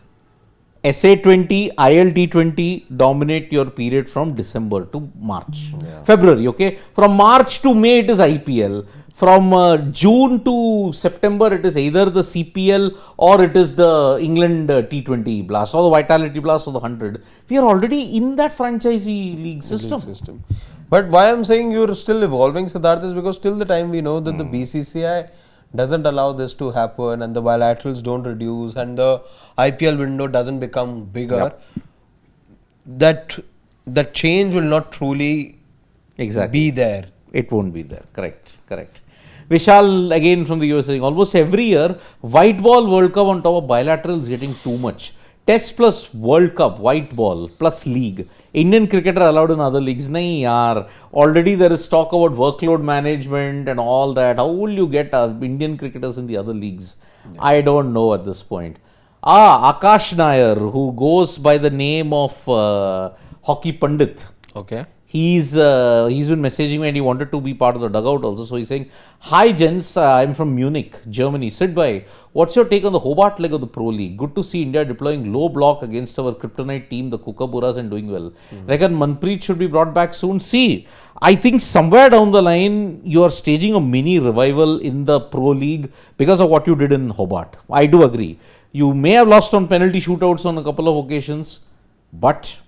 SA20, ILT20 dominate your period from December to March. February, okay? From March to May, it is IPL. From June to September, it is either the CPL or it is the England T20 Blast or the Vitality Blast or the 100. We are already in that franchisee league system. But why I'm saying you're still evolving, Siddharth, is because till the time we know that the BCCI doesn't allow this to happen and the bilaterals don't reduce and the IPL window doesn't become bigger, that change will not truly be there. It won't be there. Correct. Vishal again from the US saying, almost every year, white ball World Cup on top of bilateral is getting too much. Test plus World Cup, white ball plus league. Indian cricketer allowed in other leagues. Nahi yaar. Already there is talk about workload management and all that. How will you get Indian cricketers in the other leagues? I don't know at this point. Akash Nair, who goes by the name of Hockey Pandit. Okay. He's been messaging me and he wanted to be part of the dugout also. So he's saying, hi gents, I'm from Munich, Germany. Sit by. What's your take on the Hobart leg of the Pro League? Good to see India deploying low block against our kryptonite team, the Kookaburras, and doing well. Reckon Manpreet should be brought back soon. See, I think somewhere down the line, you are staging a mini revival in the Pro League because of what you did in Hobart. I do agree. You may have lost on penalty shootouts on a couple of occasions, but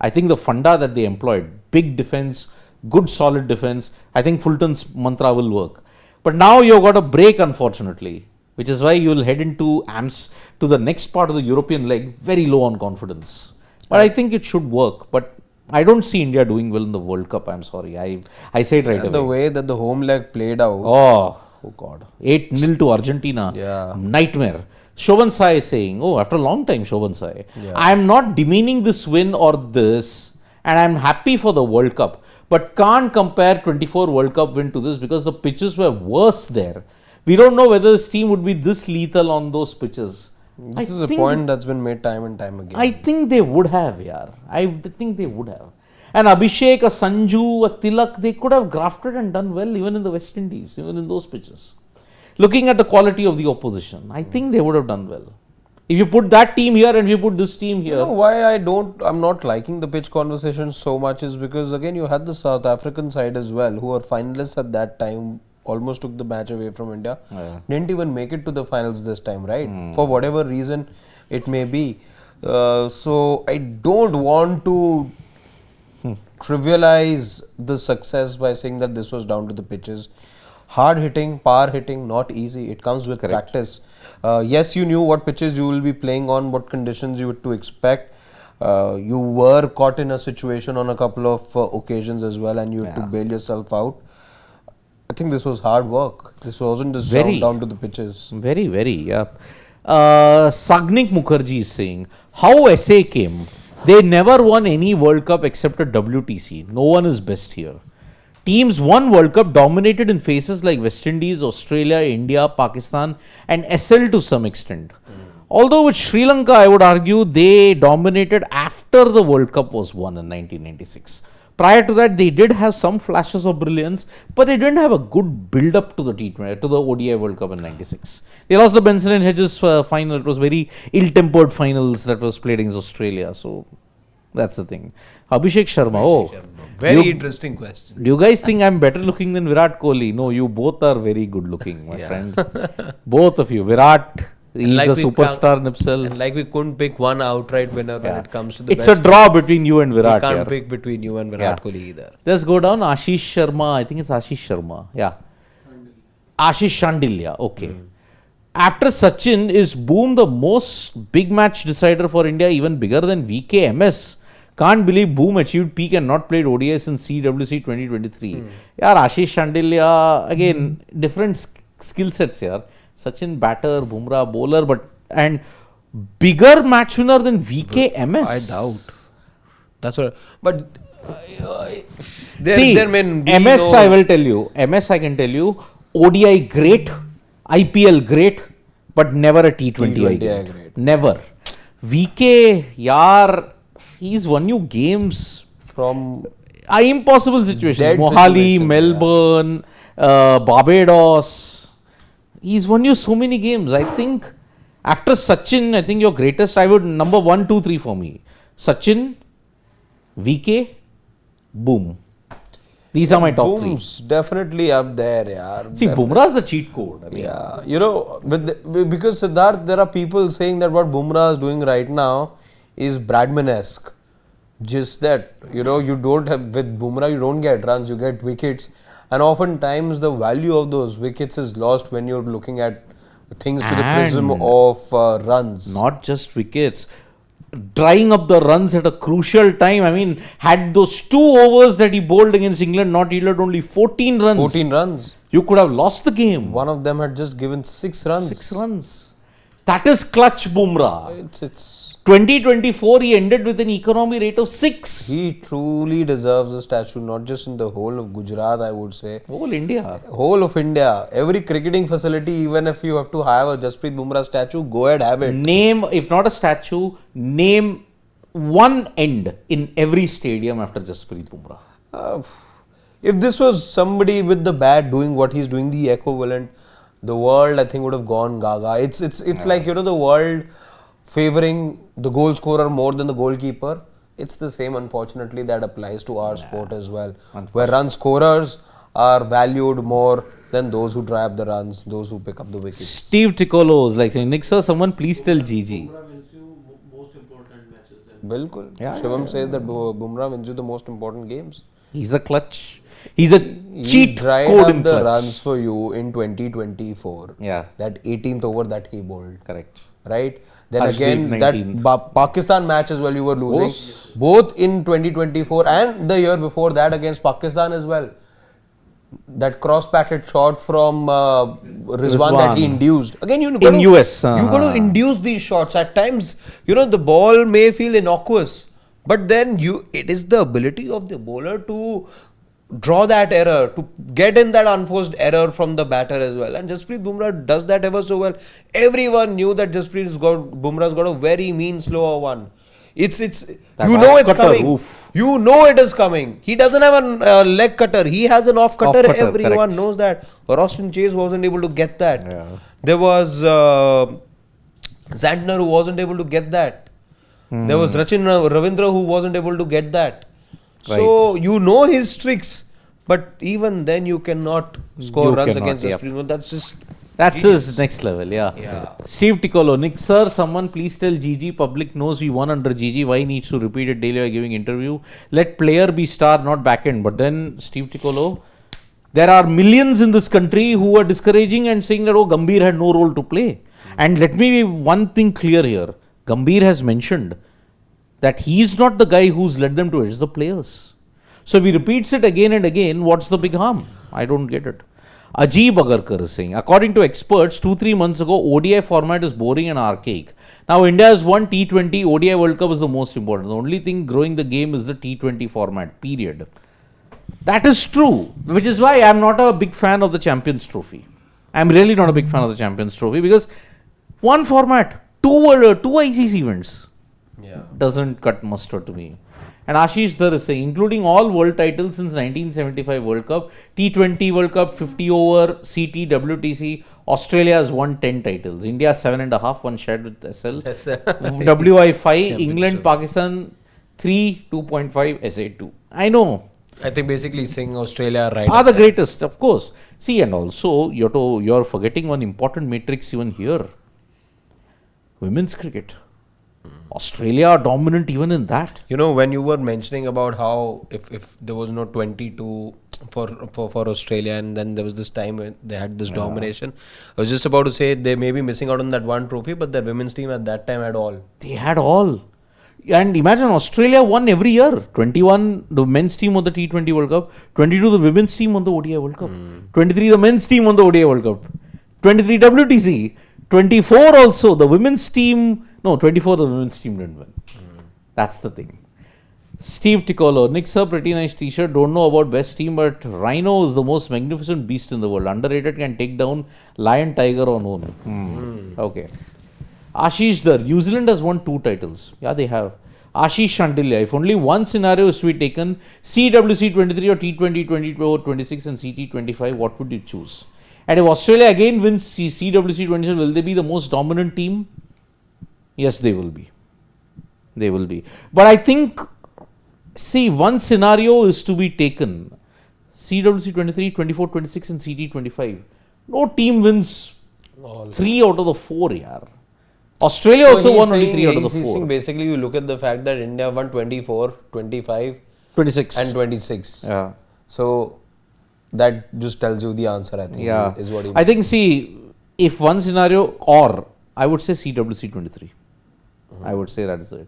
I think the funda that they employed, big defense, good solid defense, I think Fulton's mantra will work. But now you've got a break, unfortunately, which is why you will head into to the next part of the European leg very low on confidence. But I think it should work. But I don't see India doing well in the World Cup. I'm sorry. I say it right away. The way that the home leg played out. Oh God. 8-0 to Argentina. Yeah. Nightmare. Shovan Sai is saying, after a long time, Shovan Sai, I am not demeaning this win or this, and I am happy for the World Cup, but can't compare 24 World Cup win to this because the pitches were worse there. We don't know whether this team would be this lethal on those pitches. This is a point that's been made time and time again. I think they would have, yaar. I think they would have. And Abhishek, a Sanju, a Tilak, they could have grafted and done well even in the West Indies, even in those pitches. Looking at the quality of the opposition, I think they would have done well. If you put that team here and you put this team here. You know why I'm not liking the pitch conversation so much is because again you had the South African side as well who were finalists at that time, almost took the match away from India. Didn't even make it to the finals this time, right? For whatever reason it may be. So I don't want to trivialize the success by saying that this was down to the pitches. hard hitting, power hitting, not easy. It comes with practice. Yes, you knew what pitches you will be playing on, what conditions you were to expect. You were caught in a situation on a couple of occasions as well, and you had to bail yourself out. I think this was hard work. This wasn't just down to the pitches. Very, yeah. Sagnik Mukherjee is saying, how SA came, they never won any World Cup except a WTC. No one is best here. Teams won World Cup dominated in phases like West Indies, Australia, India, Pakistan and SL to some extent. Although with Sri Lanka, I would argue they dominated after the World Cup was won in 1996. Prior to that, they did have some flashes of brilliance, but they didn't have a good build-up to the T20, to the ODI World Cup in '96. They lost the Benson and Hedges final. It was very ill-tempered finals that was played against Australia. So that's the thing. Abhishek Sharma. Very interesting question. Do you guys think I'm better looking than Virat Kohli? No, you both are very good looking, my friend. Both of you. Virat. He's a superstar in himself. And like we couldn't pick one outright winner when it comes to the best. It's a draw between you and Virat. We can't pick between you and Virat Kohli either. Just go down. Ashish Sharma. I think it's Ashish Sharma. Yeah. Ashish Shandilya. Okay. After Sachin, is Boom the most big match decider for India, even bigger than VKMS? Can't believe Boom achieved peak and not played ODI since CWC 2023. Yeah, Ashish Shandilya, again, different skill sets here. Sachin batter, Bumrah bowler, and bigger match winner than VKMS. I doubt. That's what. But there may be MS. I will tell you. MS. I can tell you. ODI great, IPL great, but never a T20 great. Never. VK, yaar, he's won you games from impossible situations. Mohali, Melbourne, Barbados. He's won you so many games. I think after Sachin, I think your greatest, I would number 1, 2, 3 for me. Sachin, VK, Boom. These are my top Boom's three. Definitely up there, yaar. See, Bumrah's the cheat code. I mean, yeah, you know, because Siddharth, there are people saying that what Bumrah is doing right now is Bradman-esque. Just that, you know, you don't have, with Bumrah, you don't get runs, you get wickets. And oftentimes the value of those wickets is lost when you're looking at things to the prism of runs. Not just wickets. Drying up the runs at a crucial time. I mean, had those 2 overs that he bowled against England not yielded only 14 runs. 14 runs. You could have lost the game. One of them had just given 6 runs. 6 runs. That is clutch Bumrah. It's 2024, he ended with an economy rate of 6. He truly deserves a statue, not just in the whole of Gujarat, I would say. Whole India. Whole of India. Every cricketing facility, even if you have to have a Jasprit Bumrah statue, go ahead, have it. Name, if not a statue, name one end in every stadium after Jasprit Bumrah. If this was somebody with the bat doing what he's doing, the equivalent, the world, I think, would have gone gaga. It's like, you know, the world favoring the goal scorer more than the goalkeeper. It's the same, unfortunately, that applies to our sport as well, where run scorers are valued more than those who drive the runs, those who pick up the wickets. Steve Ticolo is like saying, Nick sir, someone please tell Gigi. Bumrah wins you most important matches. Bilkul. Shivam says that Bumrah wins you the most important games. He's a clutch. He's a cheat code in the clutch. runs for you in 2024. Yeah. That 18th over that he bowled. Correct. Right? Then Harshdeep again, 19th. that Pakistan match as well, you were losing. Both in 2024 and the year before that against Pakistan as well. That cross-patted shot from Rizwan that he induced. Again, you got to induce these shots. At times, you know, the ball may feel innocuous, but then it is the ability of the bowler to draw that error, to get in that unforced error from the batter as well. And Jasprit Bumrah does that ever so well. Everyone knew that Bumrah's got a very mean slower one. It's you know it's coming. Oof. You know it is coming. He doesn't have a leg cutter. He has an off cutter. Everyone knows that. Roston Chase wasn't able to get that. Yeah. There was Zandner who wasn't able to get that. There was Rachin Ravindra who wasn't able to get that. So you know his tricks, but even then you cannot score runs against Jasprit. That's his next level, yeah. Steve Ticolo, Nick sir, someone please tell Gigi, public knows we won under Gigi, why needs to repeat it daily by giving interview? Let player be star, not back end. But then Steve Ticolo, There are millions in this country who are discouraging and saying that, oh, Gambhir had no role to play. And let me be one thing clear here. Gambhir has mentioned that he is not the guy who's led them to it, it's the players. So if he repeats it again and again, what's the big harm? I don't get it. Ajib Agarkar is saying, according to experts, 2-3 months ago, ODI format is boring and archaic. Now India has won T20, ODI World Cup is the most important. The only thing growing the game is the T20 format, period. That is true, which is why I am not a big fan of the Champions Trophy. I am really not a big fan of the Champions Trophy because one format, two ICC events, doesn't cut mustard to me. And Ashish Dhar is saying, including all world titles since 1975 World Cup, T20 World Cup, 50 over, CT, WTC, Australia has won 10 titles. India 7.5, one shared with SL. WI 5, England, Pakistan 3, 2.5, SA 2. I know. I think basically saying Australia right Are the greatest, of course. See, and also you're forgetting one important matrix even here. Women's cricket. Australia are dominant even in that. You know, when you were mentioning about how if there was no 22 for Australia and then there was this time when they had this domination, I was just about to say they may be missing out on that one trophy, but their women's team at that time had all. They had all. And imagine Australia won every year. 21 the men's team on the T20 World Cup, 22 the women's team on the ODI World Cup, 23 the men's team on the ODI World Cup, 23 WTC, 24 also the women's team. No, 24 the women's team didn't win. That's the thing. Steve Ticolo, Nick sir, pretty nice t-shirt. Don't know about best team, but Rhino is the most magnificent beast in the world. Underrated, can take down lion, tiger on own. Okay. Ashish Dhar, New Zealand has won 2 titles. Yeah, they have. Ashish Shandilya, if only one scenario is to be taken, CWC 23 or T20 24, 26 and CT 25, what would you choose? And if Australia again wins CWC 27, will they be the most dominant team? Yes, they will be. They will be. But I think, see, one scenario is to be taken. CWC 23, 24, 26 and CT 25. No team wins 3 out of the 4, yaar. Australia also won only 3 out of the 4. Basically, you look at the fact that India won 24, 25, 26 and 26. Yeah. So that just tells you the answer, I think. Yeah. Is what I think, see, if one scenario, or I would say CWC 23. I would say that is it.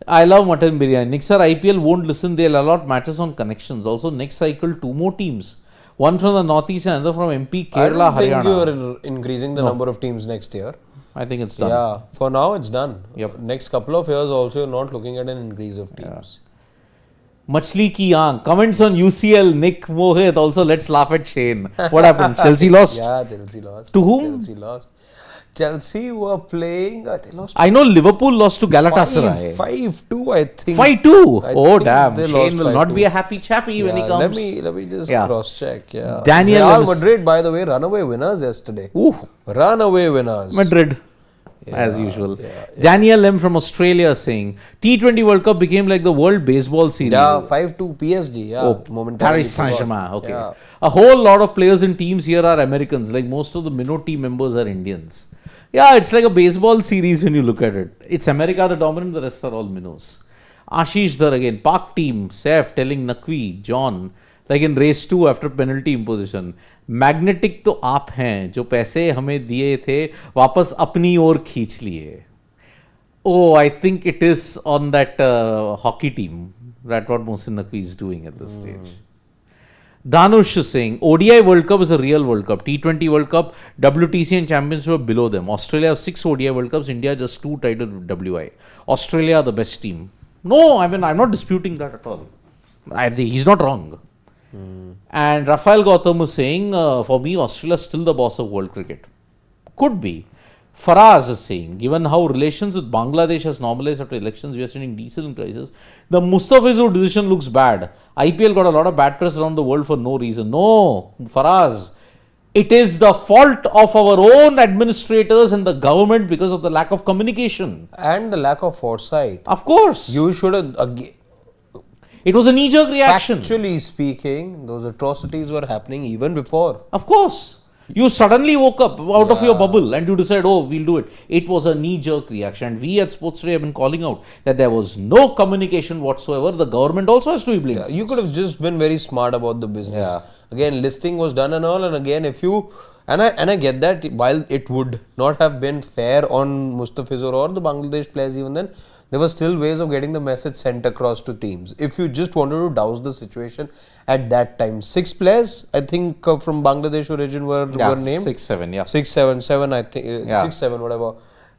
I love mutton biryani. Next sir, IPL won't listen. They'll allot matches on connections. Also, next cycle, 2 more teams. One from the northeast and another from MP, Kerala, Haryana. I don't think you're increasing the number of teams next year. I think it's done. Yeah, for now it's done. Yep. Next couple of years also you're not looking at an increase of teams. Machli ki aankh. Comments on UCL, Nick, Mohit. Also, let's laugh at Shane. What happened? Chelsea lost? Yeah, Chelsea lost. To whom? Chelsea lost. Chelsea were playing, they lost. I know Liverpool lost to Galatasaray. 5-2, I think. 5-2? Oh, think damn. they Shane lost will not 5-2. be a happy chappy when he comes. Let me just Yeah. cross check. Yeah. Daniel Real Lewis. Madrid, by the way, runaway winners yesterday. Ooh. Runaway winners. Madrid. As usual. Daniel M from Australia saying, T20 World Cup became like the World Baseball Series. Yeah, 5-2 PSG. Yeah, momentarily. Paris Saint-Germain. Okay. Yeah. A whole lot of players and teams here are Americans. Like most of the minnow team members are Indians. Yeah, it's like a baseball series when you look at it. It's America the dominant, the rest are all minnows. Ashish Dhar again, Pak team, Saif telling Naqvi, John, like in race 2 after penalty imposition. Magnetic तो आप हैं जो पैसे हमें दिए थे वापस अपनी ओर खींच लिए. Oh, I think it is on that hockey team. That's what Mohsin Naqvi is doing at this stage. Danush is saying, ODI World Cup is a real World Cup. T20 World Cup, WTC and Champions were below them. Australia have 6 ODI World Cups, India just 2 titled with WI. Australia are the best team. No, I mean, I'm not disputing that at all. He's not wrong. And Rafael Gautam is saying, for me, Australia is still the boss of world cricket. Could be. Faraz is saying, given how relations with Bangladesh has normalized after elections, we are sending diesel in crisis. The Mustafizur decision looks bad. IPL got a lot of bad press around the world for no reason. No, Faraz. It is the fault of our own administrators and the government because of the lack of communication. And the lack of foresight. Of course. You should have... It was a knee-jerk reaction. Actually speaking, those atrocities were happening even before. Of course. You suddenly woke up out of your bubble and you decide, oh, we'll do it. It was a knee-jerk reaction. We at Sports Today have been calling out that there was no communication whatsoever. The government also has to be blamed. Yeah, you could have just been very smart about the business. Yeah. Again, listing was done and all, and again, if you and I get that while it would not have been fair on Mustafizur or the Bangladesh players even then, there were still ways of getting the message sent across to teams. If you just wanted to douse the situation at that time, 6 players I think from Bangladesh origin were named. 6, 7, yeah. 6, 7, 7 I think 6, 7 whatever.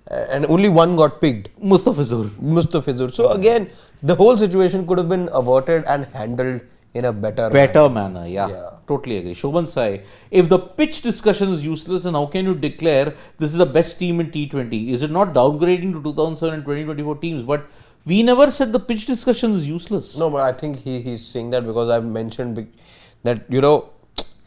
And only one got picked. Mustafizur. So again, the whole situation could have been averted and handled in a better manner. Yeah, totally agree. Shobhan Sai, if the pitch discussion is useless, then how can you declare this is the best team in T20? Is it not downgrading to 2007 and 2024 teams? But we never said the pitch discussion is useless. No, but I think he's saying that because I've mentioned that,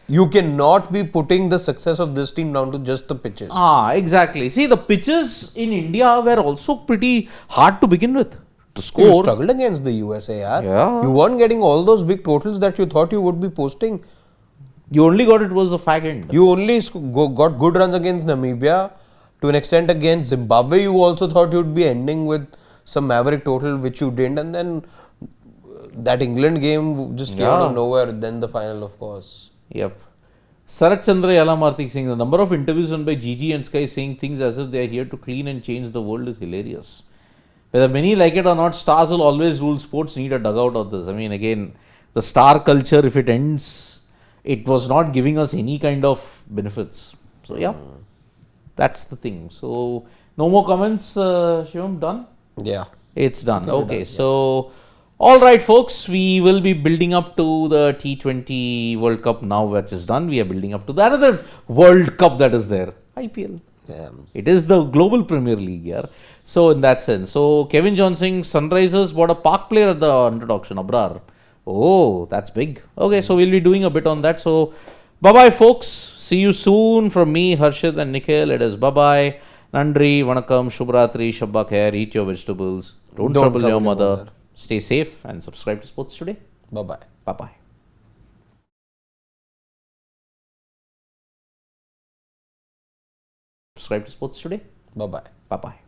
you cannot be putting the success of this team down to just the pitches. Exactly. See, the pitches in India were also pretty hard to begin with. To score. You struggled against the USA, Yeah. You weren't getting all those big totals that you thought you would be posting. You only got it was the fag end. You only got good runs against Namibia. To an extent against Zimbabwe, you also thought you'd be ending with some maverick total, which you didn't. And then that England game just came out of nowhere. Then the final, of course. Yep. Sarat Chandra Yalamarthi saying the number of interviews done by Gigi and Sky saying things as if they are here to clean and change the world is hilarious. Whether many like it or not, stars will always rule. Sports need a dugout of this. I mean, again, the star culture, if it ends, it was not giving us any kind of benefits. So, yeah, that's the thing. So, no more comments, Shivam, done? Yeah. It's done. Okay, so, all right, folks, we will be building up to the T20 World Cup now, which is done. We are building up to the another World Cup that is there, IPL. Yeah. It is the global Premier League here. So, in that sense. So, Kevin Johnson, Sunrisers bought a Park player at the underdog auction, Abrar. Oh, that's big. Okay, so we'll be doing a bit on that. So, bye-bye, folks. See you soon from me, Harshit and Nikhil. It is bye-bye. Nandri, Vanakkam, Shubhratri, Shabba Khair. Eat your vegetables. Don't trouble your mother. Stay safe and subscribe to Sports Today. Bye-bye. Bye-bye. Subscribe to Sports Today. Bye-bye. Bye-bye.